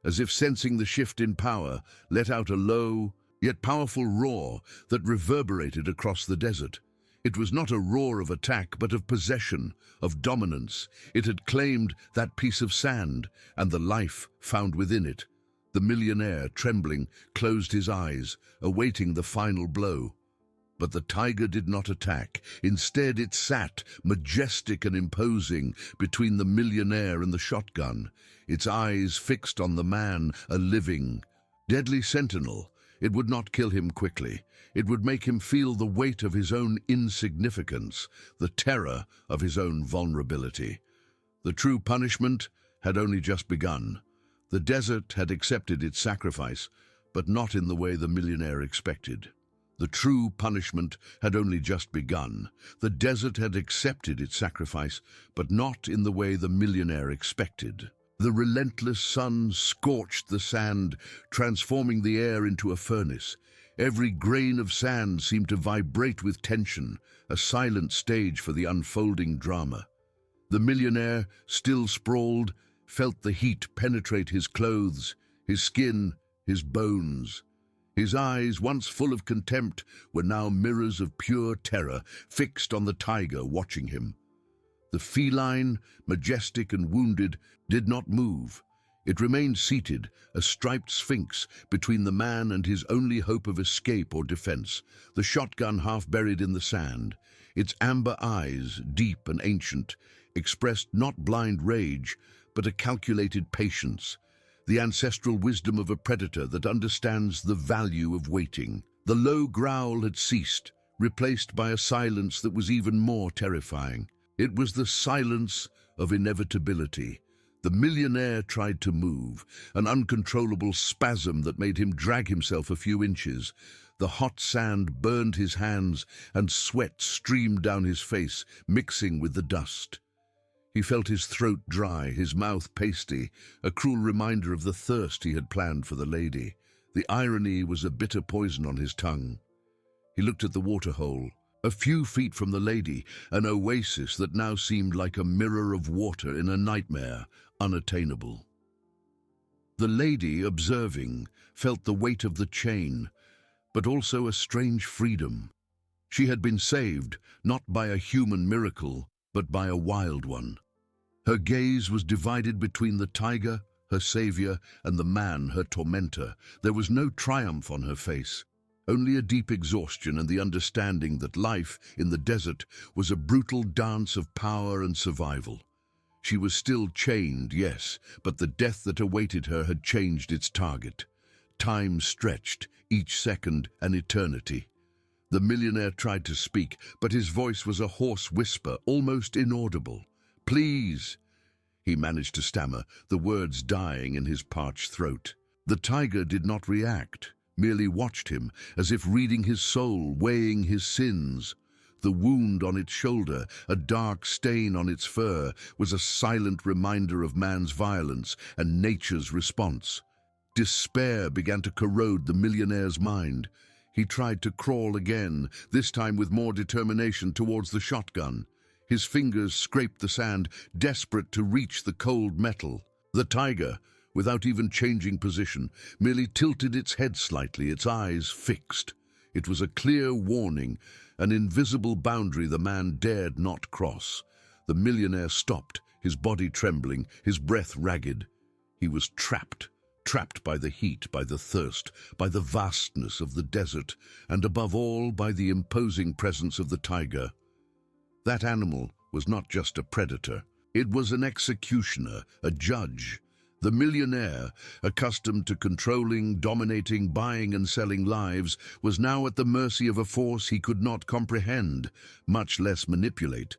as if sensing the shift in power, let out a low, yet powerful roar that reverberated across the desert. It was not a roar of attack, but of possession, of dominance. It had claimed that piece of sand and the life found within it. The millionaire, trembling, closed his eyes, awaiting the final blow. But the tiger did not attack. Instead, it sat, majestic and imposing, between the millionaire and the shotgun, its eyes fixed on the man, a living, deadly sentinel. It would not kill him quickly. It would make him feel the weight of his own insignificance, the terror of his own vulnerability. The true punishment had only just begun. The desert had accepted its sacrifice, but not in the way the millionaire expected. The true punishment had only just begun. The desert had accepted its sacrifice, but not in the way the millionaire expected. The relentless sun scorched the sand, transforming the air into a furnace. Every grain of sand seemed to vibrate with tension, a silent stage for the unfolding drama. The millionaire, still sprawled, felt the heat penetrate his clothes, his skin, his bones. His eyes, once full of contempt, were now mirrors of pure terror, fixed on the tiger watching him. The feline, majestic and wounded, did not move. It remained seated, a striped sphinx, between the man and his only hope of escape or defense, the shotgun half buried in the sand. Its amber eyes, deep and ancient, expressed not blind rage, but a calculated patience, the ancestral wisdom of a predator that understands the value of waiting. The low growl had ceased, replaced by a silence that was even more terrifying. It was the silence of inevitability. The millionaire tried to move, an uncontrollable spasm that made him drag himself a few inches. The hot sand burned his hands, and sweat streamed down his face, mixing with the dust. He felt his throat dry, his mouth pasty, a cruel reminder of the thirst he had planned for the lady. The irony was a bitter poison on his tongue. He looked at the waterhole. A few feet from the lady, an oasis that now seemed like a mirror of water in a nightmare, unattainable. The lady, observing, felt the weight of the chain, but also a strange freedom. She had been saved, not by a human miracle, but by a wild one. Her gaze was divided between the tiger, her savior, and the man, her tormentor. There was no triumph on her face, only a deep exhaustion and the understanding that life in the desert was a brutal dance of power and survival. She was still chained, yes, but the death that awaited her had changed its target. Time stretched, each second an eternity. The millionaire tried to speak, but his voice was a hoarse whisper, almost inaudible. "Please," he managed to stammer, the words dying in his parched throat. The tiger did not react, merely watched him, as if reading his soul, weighing his sins. The wound on its shoulder, a dark stain on its fur, was a silent reminder of man's violence and nature's response. Despair began to corrode the millionaire's mind. He tried to crawl again, this time with more determination towards the shotgun. His fingers scraped the sand, desperate to reach the cold metal. The tiger, without even changing position, merely tilted its head slightly, its eyes fixed. It was a clear warning, an invisible boundary the man dared not cross. The millionaire stopped, his body trembling, his breath ragged. He was trapped by the heat, by the thirst, by the vastness of the desert, and above all by the imposing presence of the tiger. That animal was not just a predator. It was an executioner, a judge. The millionaire, accustomed to controlling, dominating, buying and selling lives, was now at the mercy of a force he could not comprehend, much less manipulate.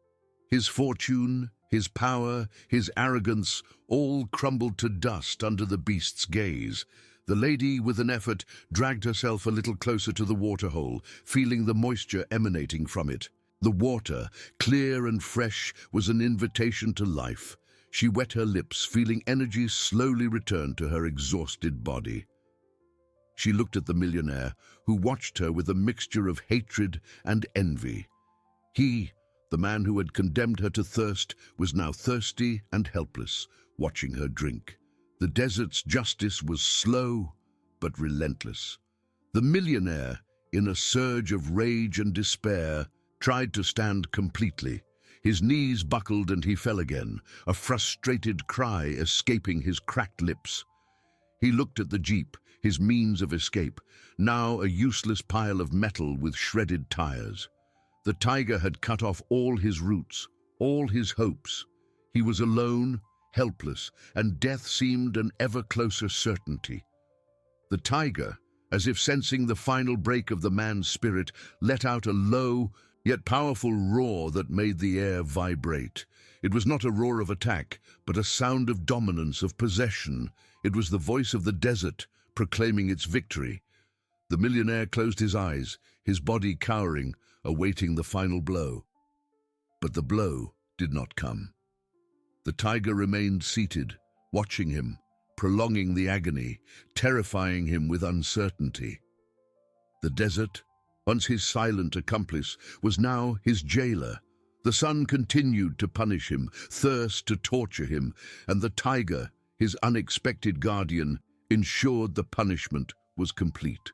His fortune, his power, his arrogance, all crumbled to dust under the beast's gaze. The lady, with an effort, dragged herself a little closer to the waterhole, feeling the moisture emanating from it. The water, clear and fresh, was an invitation to life. She wet her lips, feeling energy slowly return to her exhausted body. She looked at the millionaire, who watched her with a mixture of hatred and envy. He, the man who had condemned her to thirst, was now thirsty and helpless, watching her drink. The desert's justice was slow but relentless. The millionaire, in a surge of rage and despair, tried to stand completely. His knees buckled and he fell again, a frustrated cry escaping his cracked lips. He looked at the jeep, his means of escape, now a useless pile of metal with shredded tires. The tiger had cut off all his roots, all his hopes. He was alone, helpless, and death seemed an ever closer certainty. The tiger, as if sensing the final break of the man's spirit, let out a low, yet powerful roar that made the air vibrate. It was not a roar of attack, but a sound of dominance, of possession. It was the voice of the desert, proclaiming its victory. The millionaire closed his eyes, his body cowering, awaiting the final blow. But the blow did not come. The tiger remained seated, watching him, prolonging the agony, terrifying him with uncertainty. The desert, once his silent accomplice, was now his jailer. The sun continued to punish him, thirst to torture him, and the tiger, his unexpected guardian, ensured the punishment was complete.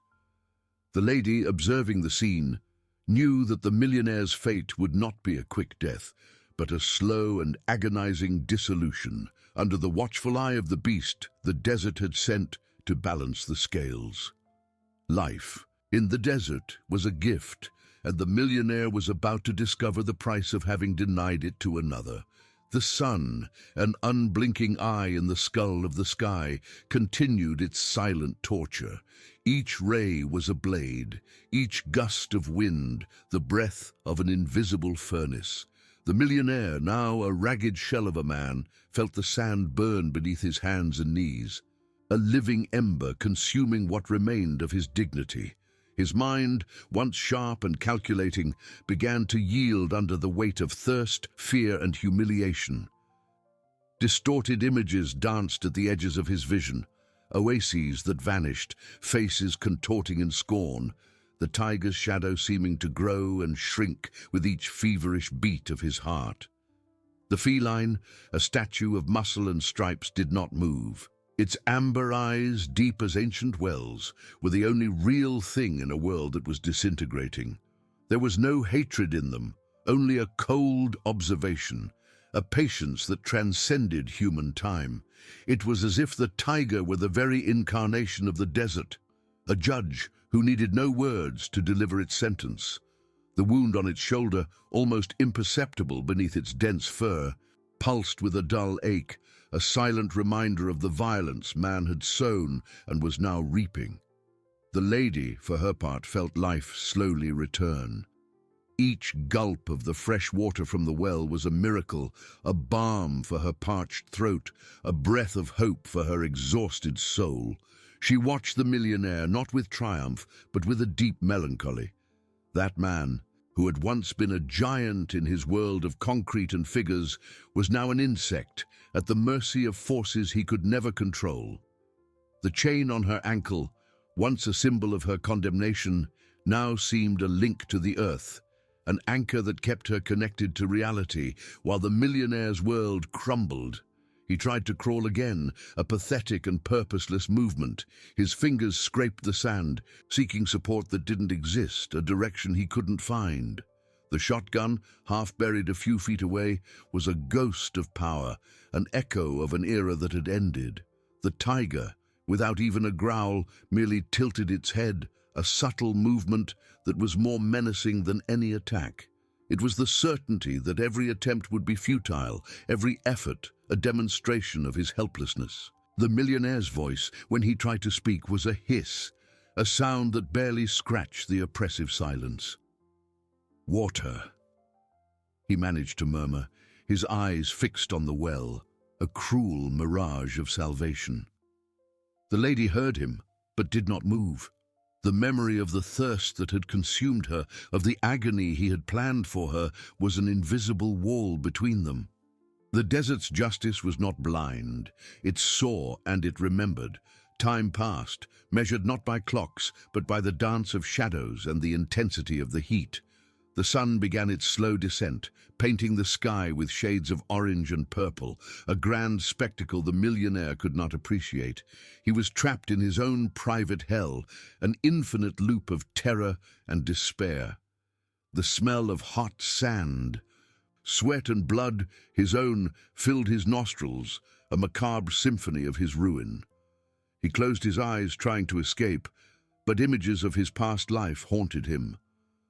The lady, observing the scene, knew that the millionaire's fate would not be a quick death, but a slow and agonizing dissolution. Under the watchful eye of the beast, the desert had sent to balance the scales. Life in the desert was a gift, and the millionaire was about to discover the price of having denied it to another. The sun, an unblinking eye in the skull of the sky, continued its silent torture. Each ray was a blade, each gust of wind, the breath of an invisible furnace. The millionaire, now a ragged shell of a man, felt the sand burn beneath his hands and knees, a living ember consuming what remained of his dignity. His mind, once sharp and calculating, began to yield under the weight of thirst, fear, and humiliation. Distorted images danced at the edges of his vision, oases that vanished, faces contorting in scorn, the tiger's shadow seeming to grow and shrink with each feverish beat of his heart. The feline, a statue of muscle and stripes, did not move. Its amber eyes, deep as ancient wells, were the only real thing in a world that was disintegrating. There was no hatred in them, only a cold observation, a patience that transcended human time. It was as if the tiger were the very incarnation of the desert, a judge who needed no words to deliver its sentence. The wound on its shoulder, almost imperceptible beneath its dense fur, pulsed with a dull ache, a silent reminder of the violence man had sown and was now reaping. The lady, for her part, felt life slowly return. Each gulp of the fresh water from the well was a miracle, a balm for her parched throat, a breath of hope for her exhausted soul. She watched the millionaire not with triumph, but with a deep melancholy. That man, who had once been a giant in his world of concrete and figures, was now an insect, at the mercy of forces he could never control. The chain on her ankle, once a symbol of her condemnation, now seemed a link to the earth, an anchor that kept her connected to reality while the millionaire's world crumbled. He tried to crawl again, a pathetic and purposeless movement. His fingers scraped the sand, seeking support that didn't exist, a direction he couldn't find. The shotgun, half buried a few feet away, was a ghost of power, an echo of an era that had ended. The tiger, without even a growl, merely tilted its head, a subtle movement that was more menacing than any attack. It was the certainty that every attempt would be futile, every effort a demonstration of his helplessness. The millionaire's voice, when he tried to speak, was a hiss, a sound that barely scratched the oppressive silence. "Water," he managed to murmur, his eyes fixed on the well, a cruel mirage of salvation. The lady heard him, but did not move. The memory of the thirst that had consumed her, of the agony he had planned for her, was an invisible wall between them. The desert's justice was not blind. It saw and it remembered. Time passed, measured not by clocks, but by the dance of shadows and the intensity of the heat. The sun began its slow descent, painting the sky with shades of orange and purple, a grand spectacle the millionaire could not appreciate. He was trapped in his own private hell, an infinite loop of terror and despair. The smell of hot sand, sweat and blood, his own, filled his nostrils, a macabre symphony of his ruin. He closed his eyes, trying to escape, but images of his past life haunted him.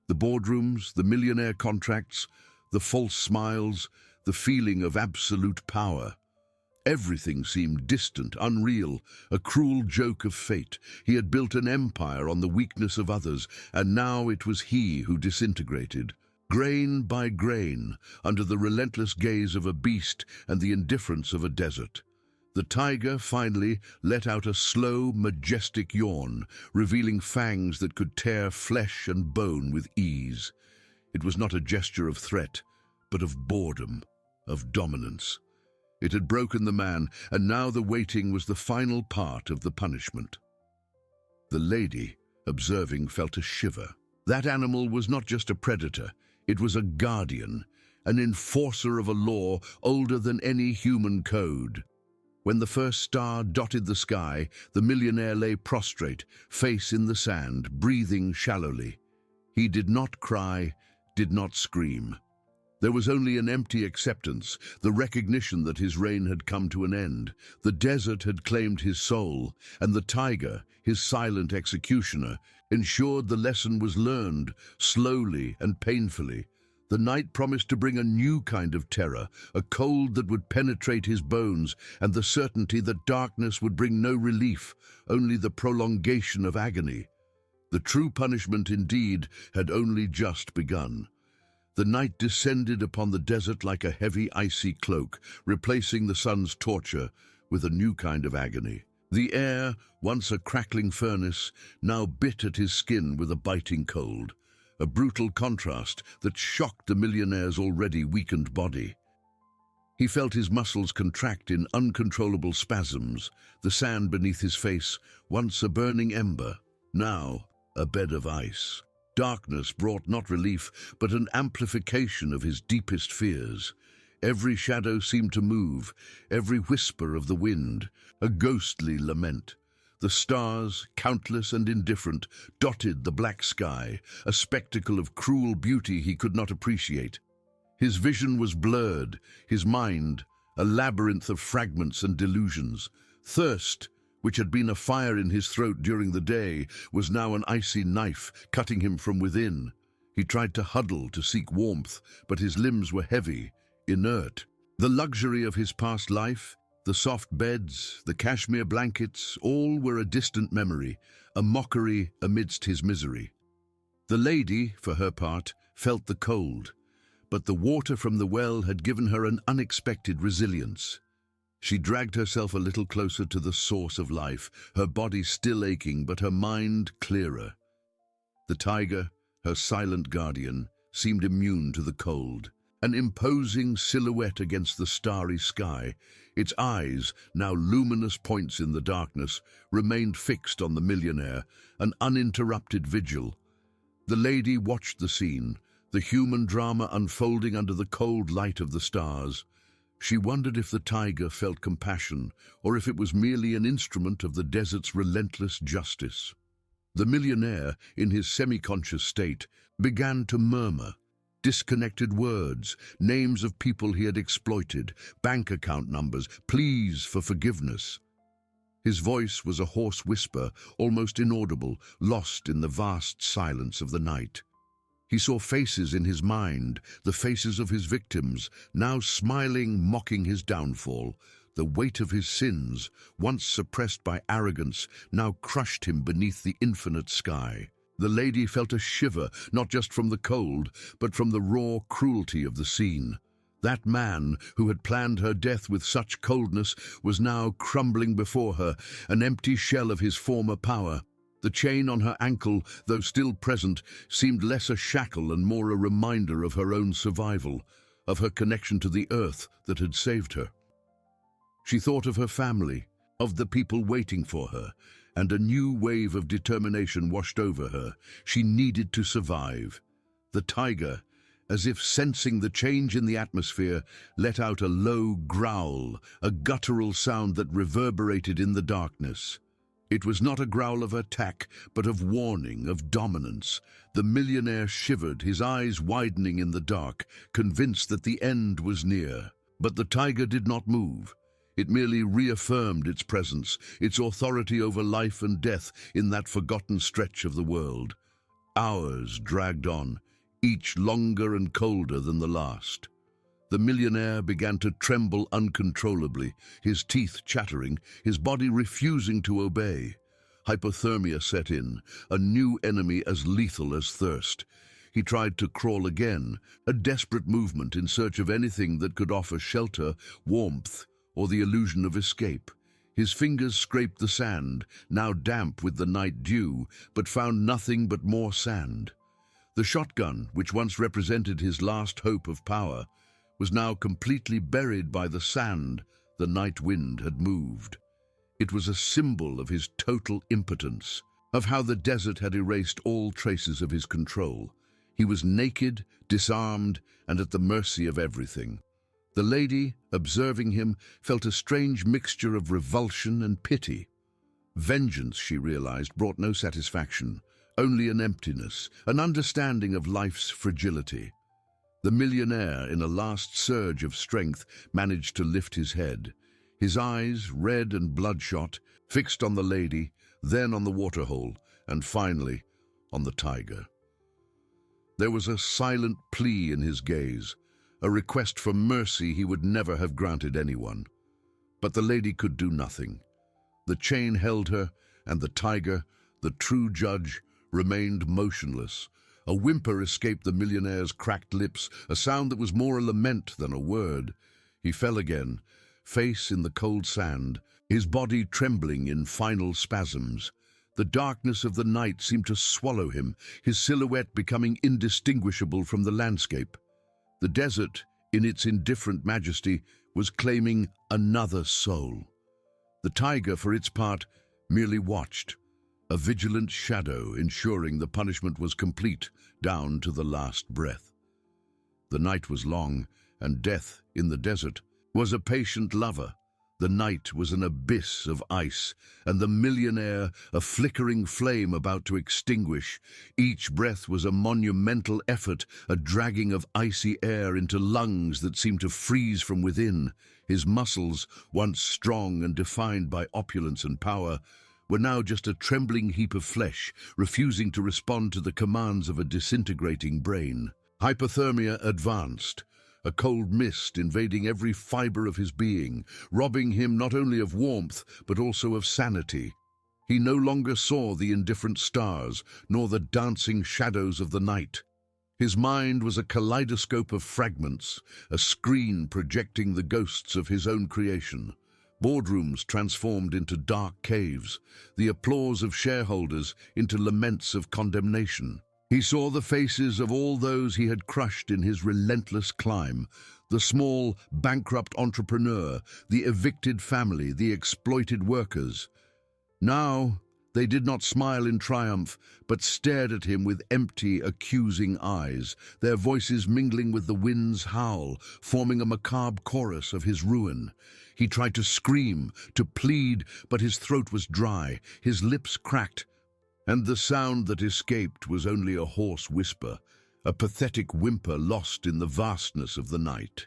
The boardrooms, the millionaire contracts, the false smiles, the feeling of absolute power. Everything seemed distant, unreal, a cruel joke of fate. He had built an empire on the weakness of others, and now it was he who disintegrated. Grain by grain, under the relentless gaze of a beast and the indifference of a desert. The tiger finally let out a slow, majestic yawn, revealing fangs that could tear flesh and bone with ease. It was not a gesture of threat, but of boredom, of dominance. It had broken the man, and now the waiting was the final part of the punishment. The lady, observing, felt a shiver. That animal was not just a predator, it was a guardian, an enforcer of a law older than any human code. When the first star dotted the sky, the millionaire lay prostrate, face in the sand, breathing shallowly. He did not cry, did not scream. There was only an empty acceptance, the recognition that his reign had come to an end. The desert had claimed his soul, and the tiger, his silent executioner, ensured the lesson was learned, slowly and painfully. The night promised to bring a new kind of terror, a cold that would penetrate his bones, and the certainty that darkness would bring no relief, only the prolongation of agony. The true punishment, indeed, had only just begun. The night descended upon the desert like a heavy, icy cloak, replacing the sun's torture with a new kind of agony. The air, once a crackling furnace, now bit at his skin with a biting cold, a brutal contrast that shocked the millionaire's already weakened body. He felt his muscles contract in uncontrollable spasms, the sand beneath his face, once a burning ember, now a bed of ice. Darkness brought not relief, but an amplification of his deepest fears. Every shadow seemed to move, every whisper of the wind, a ghostly lament. The stars, countless and indifferent, dotted the black sky, a spectacle of cruel beauty he could not appreciate. His vision was blurred, his mind a labyrinth of fragments and delusions. Thirst, which had been a fire in his throat during the day, was now an icy knife, cutting him from within. He tried to huddle to seek warmth, but his limbs were heavy, inert. The luxury of his past life, the soft beds, the cashmere blankets, all were a distant memory, a mockery amidst his misery. The lady, for her part, felt the cold, but the water from the well had given her an unexpected resilience. She dragged herself a little closer to the source of life, her body still aching, but her mind clearer. The tiger, her silent guardian, seemed immune to the cold. An imposing silhouette against the starry sky, its eyes, now luminous points in the darkness, remained fixed on the millionaire, an uninterrupted vigil. The lady watched the scene, the human drama unfolding under the cold light of the stars. She wondered if the tiger felt compassion, or if it was merely an instrument of the desert's relentless justice. The millionaire, in his semi-conscious state, began to murmur. Disconnected words, names of people he had exploited, bank account numbers, pleas for forgiveness. His voice was a hoarse whisper, almost inaudible, lost in the vast silence of the night. He saw faces in his mind, the faces of his victims, now smiling, mocking his downfall. The weight of his sins, once suppressed by arrogance, now crushed him beneath the infinite sky. The lady felt a shiver, not just from the cold, but from the raw cruelty of the scene. That man, who had planned her death with such coldness, was now crumbling before her, an empty shell of his former power. The chain on her ankle, though still present, seemed less a shackle and more a reminder of her own survival, of her connection to the earth that had saved her. She thought of her family, of the people waiting for her, and a new wave of determination washed over her. She needed to survive. The tiger, as if sensing the change in the atmosphere, let out a low growl, a guttural sound that reverberated in the darkness. It was not a growl of attack, but of warning, of dominance. The millionaire shivered, his eyes widening in the dark, convinced that the end was near. But the tiger did not move. It merely reaffirmed its presence, its authority over life and death in that forgotten stretch of the world. Hours dragged on, each longer and colder than the last. The millionaire began to tremble uncontrollably, his teeth chattering, his body refusing to obey. Hypothermia set in, a new enemy as lethal as thirst. He tried to crawl again, a desperate movement in search of anything that could offer shelter, warmth, or the illusion of escape. His fingers scraped the sand, now damp with the night dew, but found nothing but more sand. The shotgun, which once represented his last hope of power, was now completely buried by the sand the night wind had moved. It was a symbol of his total impotence, of how the desert had erased all traces of his control. He was naked, disarmed, and at the mercy of everything. The lady, observing him, felt a strange mixture of revulsion and pity. Vengeance, she realized, brought no satisfaction, only an emptiness, an understanding of life's fragility. The millionaire, in a last surge of strength, managed to lift his head. His eyes, red and bloodshot, fixed on the lady, then on the waterhole, and finally on the tiger. There was a silent plea in his gaze, a request for mercy he would never have granted anyone. But the lady could do nothing. The chain held her, and the tiger, the true judge, remained motionless. A whimper escaped the millionaire's cracked lips, a sound that was more a lament than a word. He fell again, face in the cold sand, his body trembling in final spasms. The darkness of the night seemed to swallow him, his silhouette becoming indistinguishable from the landscape. The desert, in its indifferent majesty, was claiming another soul. The tiger, for its part, merely watched, a vigilant shadow ensuring the punishment was complete down to the last breath. The night was long, and death, in the desert, was a patient lover. The night was an abyss of ice, and the millionaire a flickering flame about to extinguish. Each breath was a monumental effort, a dragging of icy air into lungs that seemed to freeze from within. His muscles, once strong and defined by opulence and power, were now just a trembling heap of flesh, refusing to respond to the commands of a disintegrating brain. Hypothermia advanced, a cold mist invading every fiber of his being, robbing him not only of warmth but also of sanity. He no longer saw the indifferent stars, nor the dancing shadows of the night. His mind was a kaleidoscope of fragments, a screen projecting the ghosts of his own creation. Boardrooms transformed into dark caves, the applause of shareholders into laments of condemnation. He saw the faces of all those he had crushed in his relentless climb, the small, bankrupt entrepreneur, the evicted family, the exploited workers. Now, they did not smile in triumph, but stared at him with empty, accusing eyes, their voices mingling with the wind's howl, forming a macabre chorus of his ruin. He tried to scream, to plead, but his throat was dry, his lips cracked, and the sound that escaped was only a hoarse whisper, a pathetic whimper lost in the vastness of the night.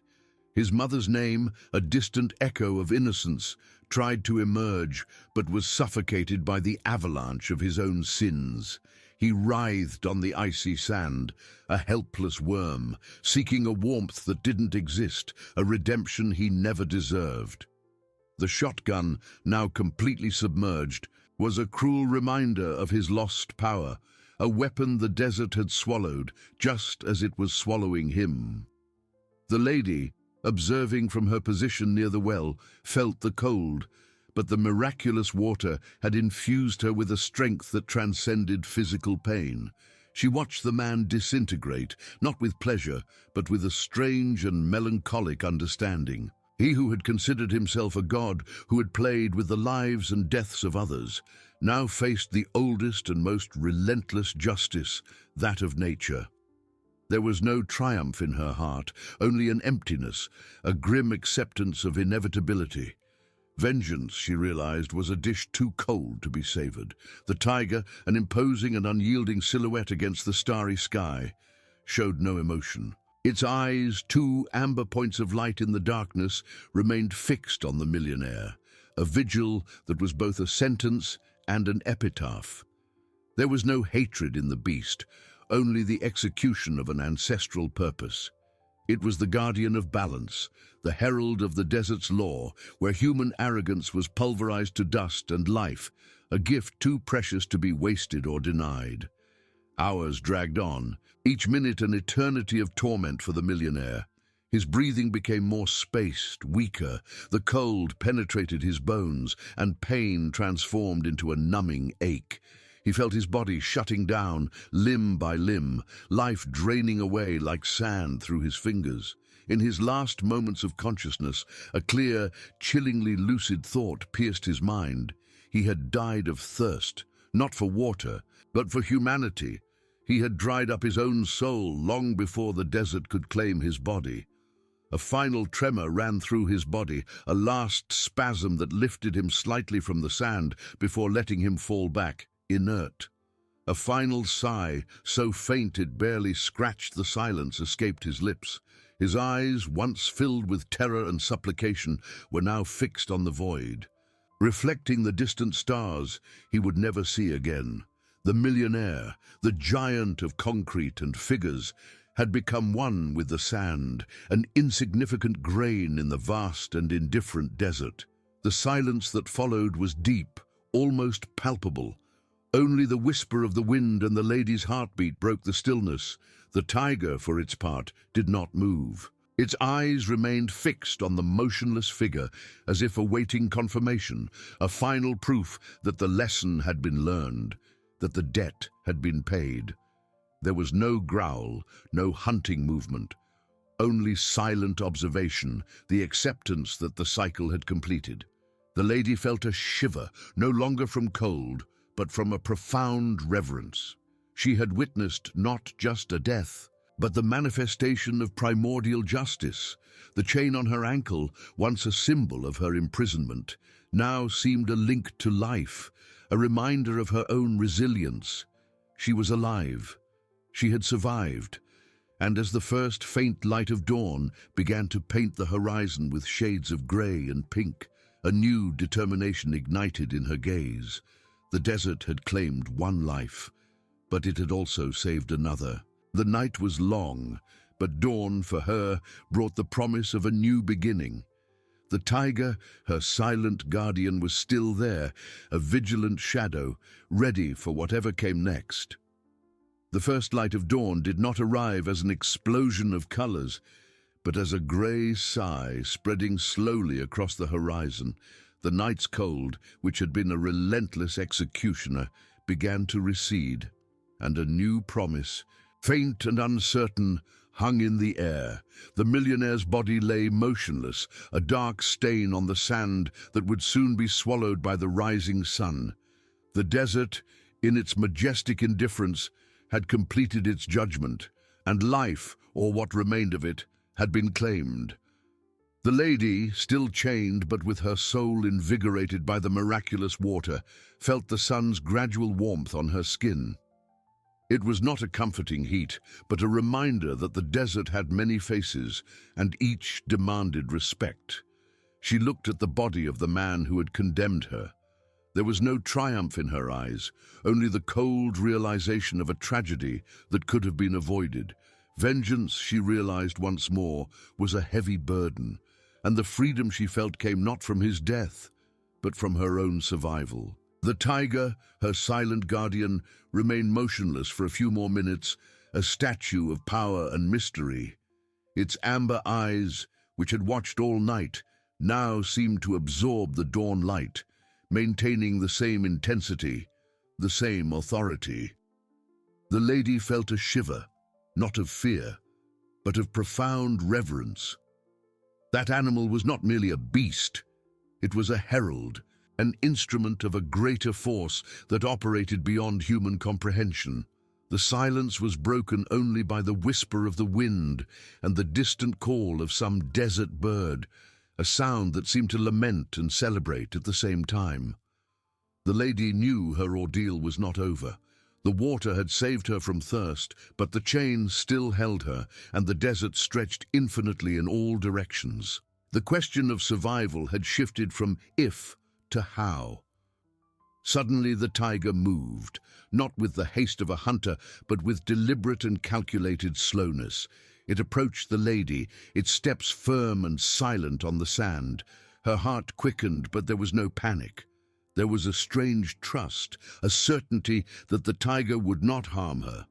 His mother's name, a distant echo of innocence, tried to emerge, but was suffocated by the avalanche of his own sins. He writhed on the icy sand, a helpless worm, seeking a warmth that didn't exist, a redemption he never deserved. The shotgun, now completely submerged, was a cruel reminder of his lost power, a weapon the desert had swallowed, just as it was swallowing him. The lady, observing from her position near the well, felt the cold, but the miraculous water had infused her with a strength that transcended physical pain. She watched the man disintegrate, not with pleasure, but with a strange and melancholic understanding. He who had considered himself a god, who had played with the lives and deaths of others, now faced the oldest and most relentless justice, that of nature. There was no triumph in her heart, only an emptiness, a grim acceptance of inevitability. Vengeance, she realized, was a dish too cold to be savored. The tiger, an imposing and unyielding silhouette against the starry sky, showed no emotion. Its eyes, two amber points of light in the darkness, remained fixed on the millionaire, a vigil that was both a sentence and an epitaph. There was no hatred in the beast, only the execution of an ancestral purpose. It was the guardian of balance, the herald of the desert's law, where human arrogance was pulverized to dust and life, a gift too precious to be wasted or denied. Hours dragged on, each minute an eternity of torment for the millionaire. His breathing became more spaced, weaker, the cold penetrated his bones, and pain transformed into a numbing ache. He felt his body shutting down, limb by limb, life draining away like sand through his fingers. In his last moments of consciousness, a clear, chillingly lucid thought pierced his mind. He had died of thirst, not for water, but for humanity. He had dried up his own soul long before the desert could claim his body. A final tremor ran through his body, a last spasm that lifted him slightly from the sand before letting him fall back, inert. A final sigh, so faint it barely scratched the silence, escaped his lips. His eyes, once filled with terror and supplication, were now fixed on the void, reflecting the distant stars he would never see again. The millionaire, the giant of concrete and figures, had become one with the sand, an insignificant grain in the vast and indifferent desert. The silence that followed was deep, almost palpable. Only the whisper of the wind and the lady's heartbeat broke the stillness. The tiger, for its part, did not move. Its eyes remained fixed on the motionless figure, as if awaiting confirmation, a final proof that the lesson had been learned, that the debt had been paid. There was no growl, no hunting movement, only silent observation, the acceptance that the cycle had completed. The lady felt a shiver, no longer from cold, but from a profound reverence. She had witnessed not just a death, but the manifestation of primordial justice. The chain on her ankle, once a symbol of her imprisonment, now seemed a link to life, a reminder of her own resilience. She was alive. She had survived. And as the first faint light of dawn began to paint the horizon with shades of grey and pink, a new determination ignited in her gaze. The desert had claimed one life, but it had also saved another. The night was long, but dawn for her brought the promise of a new beginning. The tiger, her silent guardian, was still there, a vigilant shadow, ready for whatever came next. The first light of dawn did not arrive as an explosion of colors, but as a grey sigh spreading slowly across the horizon. The night's cold, which had been a relentless executioner, began to recede, and a new promise, faint and uncertain, hung in the air. The millionaire's body lay motionless, a dark stain on the sand that would soon be swallowed by the rising sun. The desert, in its majestic indifference, had completed its judgment, and life, or what remained of it, had been claimed. The lady, still chained but with her soul invigorated by the miraculous water, felt the sun's gradual warmth on her skin. It was not a comforting heat, but a reminder that the desert had many faces, and each demanded respect. She looked at the body of the man who had condemned her. There was no triumph in her eyes, only the cold realization of a tragedy that could have been avoided. Vengeance, she realized once more, was a heavy burden, and the freedom she felt came not from his death, but from her own survival. The tiger, her silent guardian, remained motionless for a few more minutes, a statue of power and mystery. Its amber eyes, which had watched all night, now seemed to absorb the dawn light, maintaining the same intensity, the same authority. The lady felt a shiver, not of fear, but of profound reverence. That animal was not merely a beast, it was a herald, an instrument of a greater force that operated beyond human comprehension. The silence was broken only by the whisper of the wind and the distant call of some desert bird, a sound that seemed to lament and celebrate at the same time. The lady knew her ordeal was not over. The water had saved her from thirst, but the chain still held her, and the desert stretched infinitely in all directions. The question of survival had shifted from if to how. Suddenly the tiger moved, not with the haste of a hunter, but with deliberate and calculated slowness. It approached the lady, its steps firm and silent on the sand. Her heart quickened, but there was no panic. There was a strange trust, a certainty that the tiger would not harm her.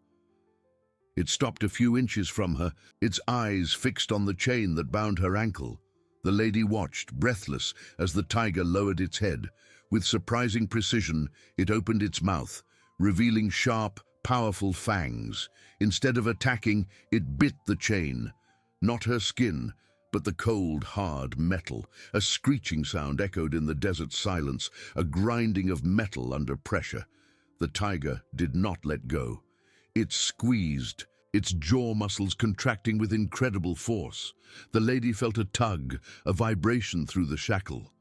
It stopped a few inches from her, its eyes fixed on the chain that bound her ankle. The lady watched, breathless, as the tiger lowered its head. With surprising precision, it opened its mouth, revealing sharp, powerful fangs. Instead of attacking, it bit the chain. Not her skin, but the cold, hard metal. A screeching sound echoed in the desert silence, a grinding of metal under pressure. The tiger did not let go. It squeezed, its jaw muscles contracting with incredible force. The lady felt a tug, a vibration through the shackle.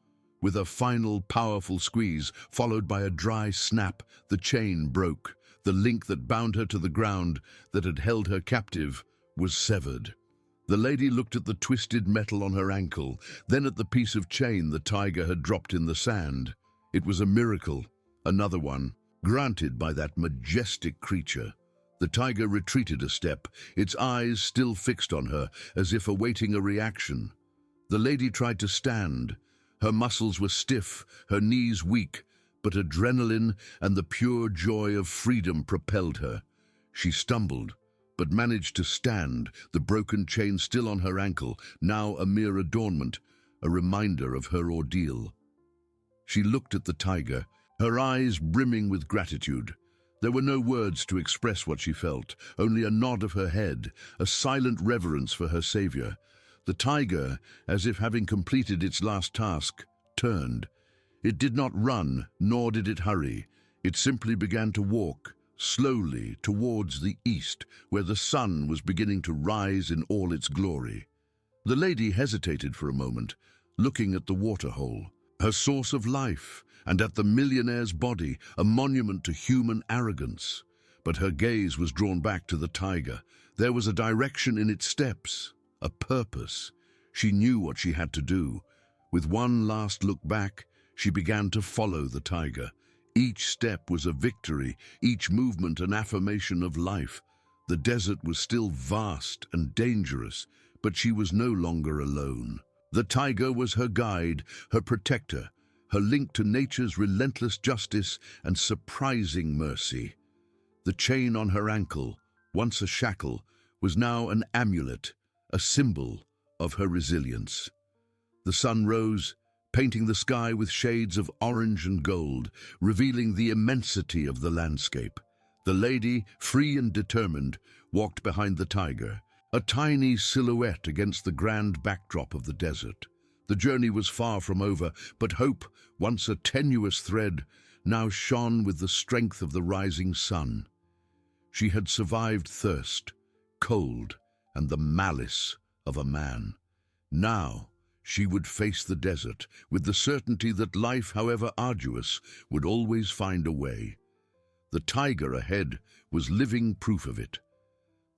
With a final, powerful squeeze, followed by a dry snap, the chain broke. The link that bound her to the ground, that had held her captive, was severed. The lady looked at the twisted metal on her ankle, then at the piece of chain the tiger had dropped in the sand. It was a miracle, another one, granted by that majestic creature. The tiger retreated a step, its eyes still fixed on her, as if awaiting a reaction. The lady tried to stand. Her muscles were stiff, her knees weak, but adrenaline and the pure joy of freedom propelled her. She stumbled, but managed to stand, the broken chain still on her ankle, now a mere adornment, a reminder of her ordeal. She looked at the tiger, her eyes brimming with gratitude. There were no words to express what she felt, only a nod of her head, a silent reverence for her savior. The tiger, as if having completed its last task, turned. It did not run, nor did it hurry. It simply began to walk, slowly towards the east, where the sun was beginning to rise in all its glory. The lady hesitated for a moment, looking at the waterhole, her source of life, and at the millionaire's body, a monument to human arrogance. But her gaze was drawn back to the tiger. There was a direction in its steps, a purpose. She knew what she had to do. With one last look back, she began to follow the tiger. Each step was a victory, each movement an affirmation of life. The desert was still vast and dangerous, but she was no longer alone. The tiger was her guide, her protector, her link to nature's relentless justice and surprising mercy. The chain on her ankle, once a shackle, was now an amulet, a symbol of her resilience. The sun rose, painting the sky with shades of orange and gold, revealing the immensity of the landscape. The lady, free and determined, walked behind the tiger, a tiny silhouette against the grand backdrop of the desert. The journey was far from over, but hope, once a tenuous thread, now shone with the strength of the rising sun. She had survived thirst, cold, and the malice of a man. Now she would face the desert with the certainty that life, however arduous, would always find a way. The tiger ahead was living proof of it.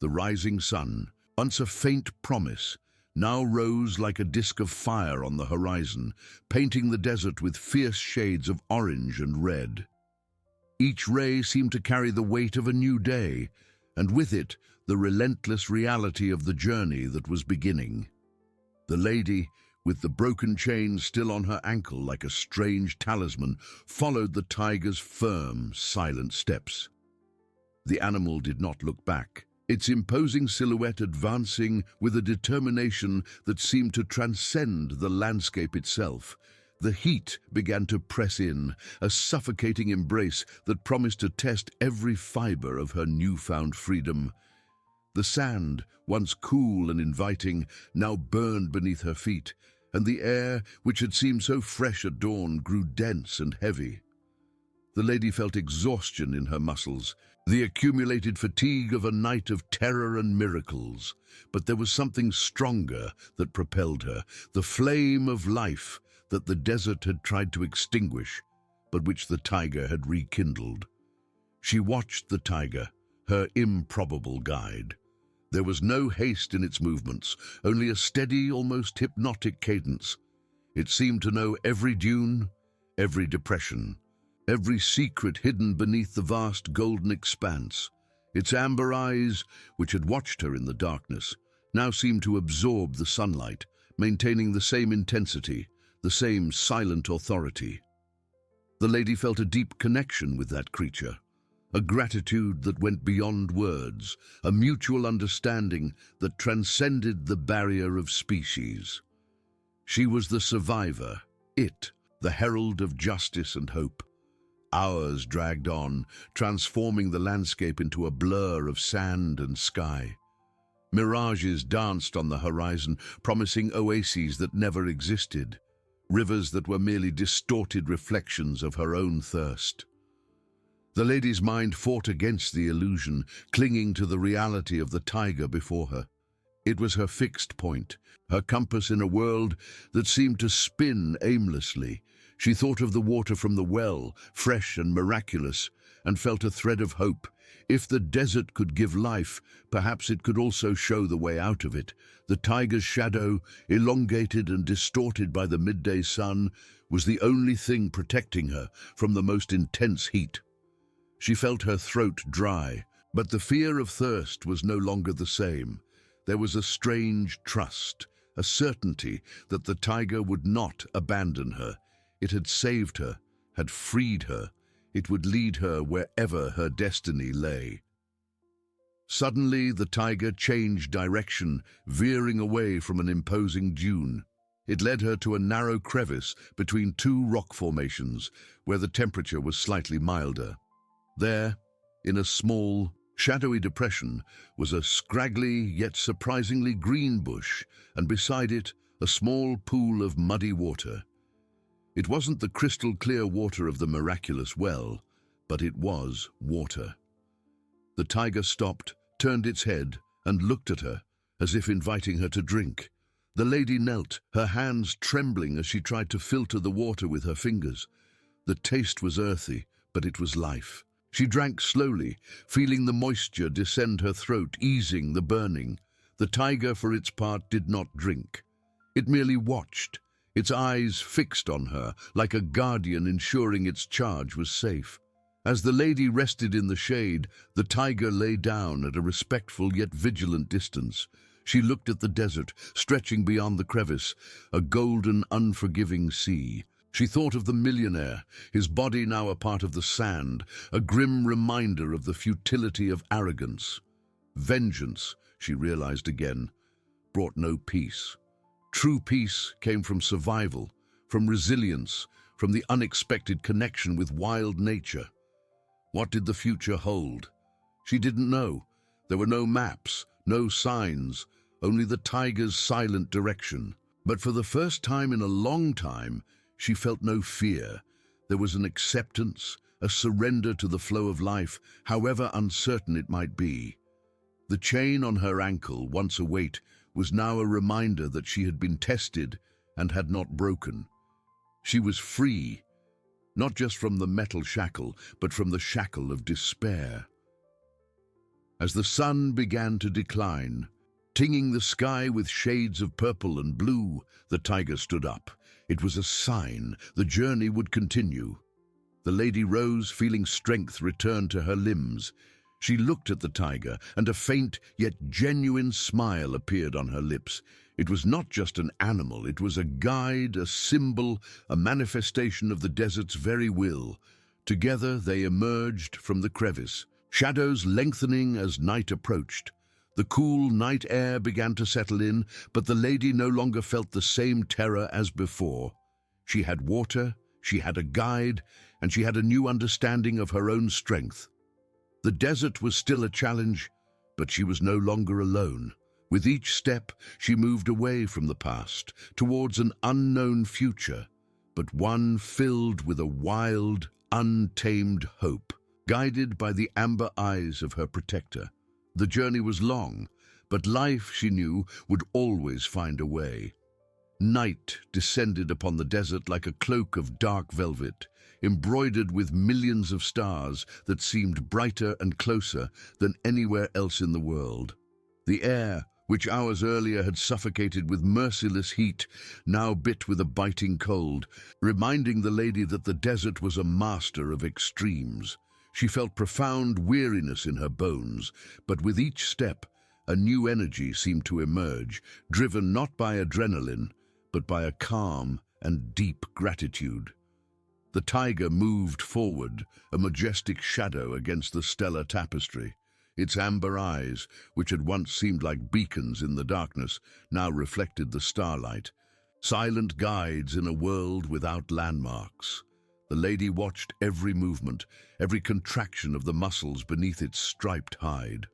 The rising sun, once a faint promise, now rose like a disk of fire on the horizon, painting the desert with fierce shades of orange and red. Each ray seemed to carry the weight of a new day, and with it the relentless reality of the journey that was beginning. The lady, with the broken chain still on her ankle like a strange talisman, followed the tiger's firm, silent steps. The animal did not look back, its imposing silhouette advancing with a determination that seemed to transcend the landscape itself. The heat began to press in, a suffocating embrace that promised to test every fiber of her newfound freedom. The sand, once cool and inviting, now burned beneath her feet, and the air, which had seemed so fresh at dawn, grew dense and heavy. The lady felt exhaustion in her muscles, the accumulated fatigue of a night of terror and miracles. But there was something stronger that propelled her, the flame of life that the desert had tried to extinguish, but which the tiger had rekindled. She watched the tiger, her improbable guide. There was no haste in its movements, only a steady, almost hypnotic cadence. It seemed to know every dune, every depression, every secret hidden beneath the vast golden expanse. Its amber eyes, which had watched her in the darkness, now seemed to absorb the sunlight, maintaining the same intensity, the same silent authority. The lady felt a deep connection with that creature, a gratitude that went beyond words, a mutual understanding that transcended the barrier of species. She was the survivor, it, the herald of justice and hope. Hours dragged on, transforming the landscape into a blur of sand and sky. Mirages danced on the horizon, promising oases that never existed, rivers that were merely distorted reflections of her own thirst. The lady's mind fought against the illusion, clinging to the reality of the tiger before her. It was her fixed point, her compass in a world that seemed to spin aimlessly. She thought of the water from the well, fresh and miraculous, and felt a thread of hope. If the desert could give life, perhaps it could also show the way out of it. The tiger's shadow, elongated and distorted by the midday sun, was the only thing protecting her from the most intense heat. She felt her throat dry, but the fear of thirst was no longer the same. There was a strange trust, a certainty that the tiger would not abandon her. It had saved her, had freed her. It would lead her wherever her destiny lay. Suddenly, the tiger changed direction, veering away from an imposing dune. It led her to a narrow crevice between two rock formations, where the temperature was slightly milder. There, in a small, shadowy depression, was a scraggly yet surprisingly green bush, and beside it, a small pool of muddy water. It wasn't the crystal-clear water of the miraculous well, but it was water. The tiger stopped, turned its head, and looked at her, as if inviting her to drink. The lady knelt, her hands trembling as she tried to filter the water with her fingers. The taste was earthy, but it was life. She drank slowly, feeling the moisture descend her throat, easing the burning. The tiger, for its part, did not drink. It merely watched, its eyes fixed on her, like a guardian ensuring its charge was safe. As the lady rested in the shade, the tiger lay down at a respectful yet vigilant distance. She looked at the desert, stretching beyond the crevice, a golden, unforgiving sea. She thought of the millionaire, his body now a part of the sand, a grim reminder of the futility of arrogance. Vengeance, she realized again, brought no peace. True peace came from survival, from resilience, from the unexpected connection with wild nature. What did the future hold? She didn't know. There were no maps, no signs, only the tiger's silent direction. But for the first time in a long time, she felt no fear. There was an acceptance, a surrender to the flow of life, however uncertain it might be. The chain on her ankle, once a weight, was now a reminder that she had been tested and had not broken. She was free, not just from the metal shackle, but from the shackle of despair. As the sun began to decline, tinging the sky with shades of purple and blue, the tiger stood up. It was a sign the journey would continue. The lady rose, feeling strength return to her limbs. She looked at the tiger, and a faint yet genuine smile appeared on her lips. It was not just an animal, it was a guide, a symbol, a manifestation of the desert's very will. Together they emerged from the crevice, shadows lengthening as night approached. The cool night air began to settle in, but the lady no longer felt the same terror as before. She had water, she had a guide, and she had a new understanding of her own strength. The desert was still a challenge, but she was no longer alone. With each step, she moved away from the past, towards an unknown future, but one filled with a wild, untamed hope, guided by the amber eyes of her protector. The journey was long, but life, she knew, would always find a way. Night descended upon the desert like a cloak of dark velvet, embroidered with millions of stars that seemed brighter and closer than anywhere else in the world. The air, which hours earlier had suffocated with merciless heat, now bit with a biting cold, reminding the lady that the desert was a master of extremes. She felt profound weariness in her bones, but with each step, a new energy seemed to emerge, driven not by adrenaline, but by a calm and deep gratitude. The tiger moved forward, a majestic shadow against the stellar tapestry. Its amber eyes, which had once seemed like beacons in the darkness, now reflected the starlight, silent guides in a world without landmarks. The lady watched every movement, every contraction of the muscles beneath its striped hide.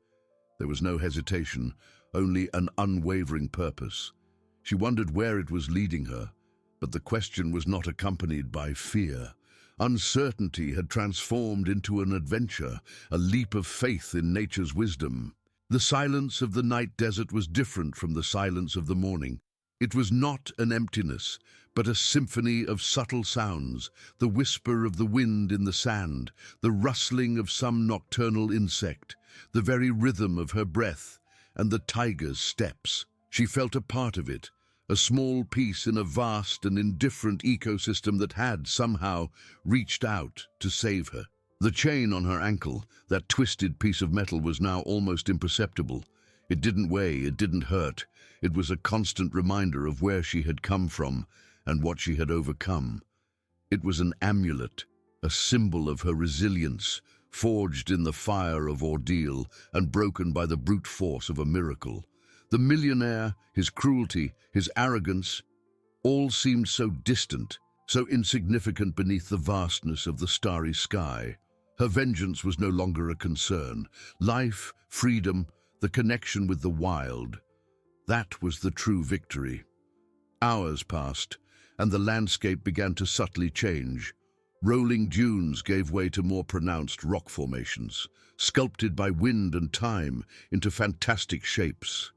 There was no hesitation, only an unwavering purpose. She wondered where it was leading her, but the question was not accompanied by fear. Uncertainty had transformed into an adventure, a leap of faith in nature's wisdom. The silence of the night desert was different from the silence of the morning. It was not an emptiness, but a symphony of subtle sounds, the whisper of the wind in the sand, the rustling of some nocturnal insect, the very rhythm of her breath, and the tiger's steps. She felt a part of it, a small piece in a vast and indifferent ecosystem that had, somehow, reached out to save her. The chain on her ankle, that twisted piece of metal, was now almost imperceptible. It didn't weigh, it didn't hurt. It was a constant reminder of where she had come from and what she had overcome. It was an amulet, a symbol of her resilience, forged in the fire of ordeal and broken by the brute force of a miracle. The millionaire, his cruelty, his arrogance, all seemed so distant, so insignificant beneath the vastness of the starry sky. Her vengeance was no longer a concern. Life, freedom, the connection with the wild, that was the true victory. Hours passed, and the landscape began to subtly change. Rolling dunes gave way to more pronounced rock formations, sculpted by wind and time into fantastic shapes.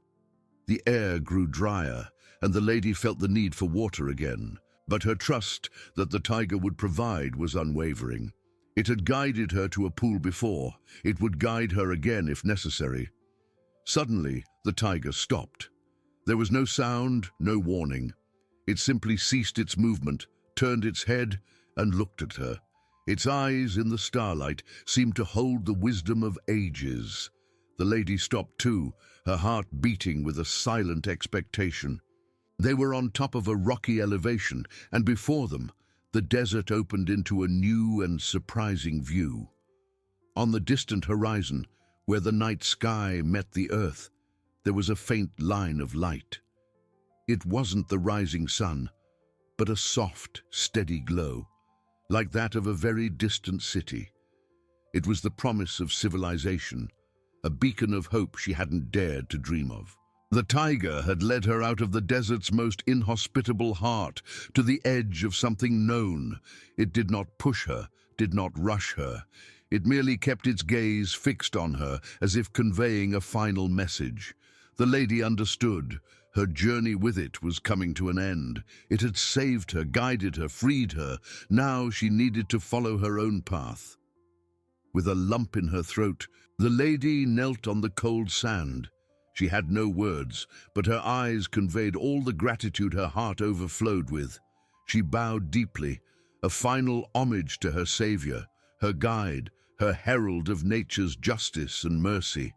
The air grew drier, and the lady felt the need for water again, but her trust that the tiger would provide was unwavering. It had guided her to a pool before. It would guide her again if necessary. Suddenly, the tiger stopped. There was no sound, no warning. It simply ceased its movement, turned its head, and looked at her. Its eyes in the starlight seemed to hold the wisdom of ages. The lady stopped too, her heart beating with a silent expectation. They were on top of a rocky elevation, and before them, the desert opened into a new and surprising view. On the distant horizon, where the night sky met the earth, there was a faint line of light. It wasn't the rising sun, but a soft, steady glow, like that of a very distant city. It was the promise of civilization, a beacon of hope she hadn't dared to dream of. The tiger had led her out of the desert's most inhospitable heart to the edge of something known. It did not push her, did not rush her. It merely kept its gaze fixed on her, as if conveying a final message. The lady understood. Her journey with it was coming to an end. It had saved her, guided her, freed her. Now she needed to follow her own path. With a lump in her throat, the lady knelt on the cold sand. She had no words, but her eyes conveyed all the gratitude her heart overflowed with. She bowed deeply, a final homage to her savior, her guide, her herald of nature's justice and mercy.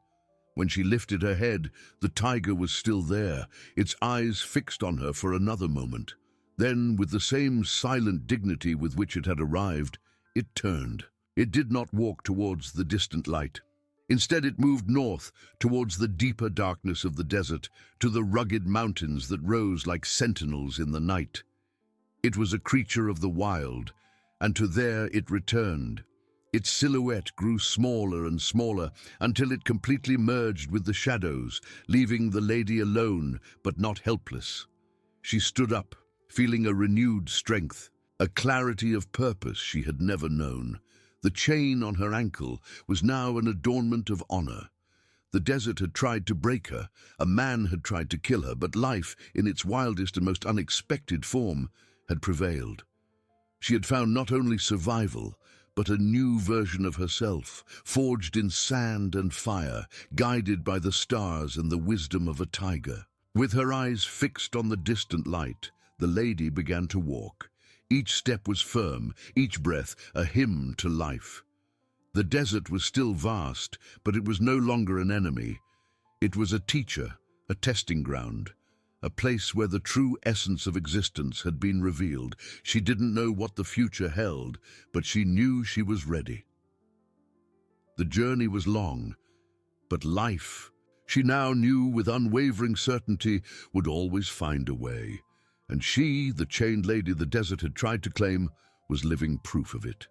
When she lifted her head, the tiger was still there, its eyes fixed on her for another moment. Then, with the same silent dignity with which it had arrived, it turned. It did not walk towards the distant light. Instead, it moved north, towards the deeper darkness of the desert, to the rugged mountains that rose like sentinels in the night. It was a creature of the wild, and to there it returned. Its silhouette grew smaller and smaller until it completely merged with the shadows, leaving the lady alone, but not helpless. She stood up, feeling a renewed strength, a clarity of purpose she had never known. The chain on her ankle was now an adornment of honor. The desert had tried to break her, a man had tried to kill her, but life, in its wildest and most unexpected form, had prevailed. She had found not only survival, but a new version of herself, forged in sand and fire, guided by the stars and the wisdom of a tiger. With her eyes fixed on the distant light, the lady began to walk. Each step was firm, each breath a hymn to life. The desert was still vast, but it was no longer an enemy. It was a teacher, a testing ground, a place where the true essence of existence had been revealed. She didn't know what the future held, but she knew she was ready. The journey was long, but life, she now knew with unwavering certainty, would always find a way. And she, the chained lady the desert had tried to claim, was living proof of it.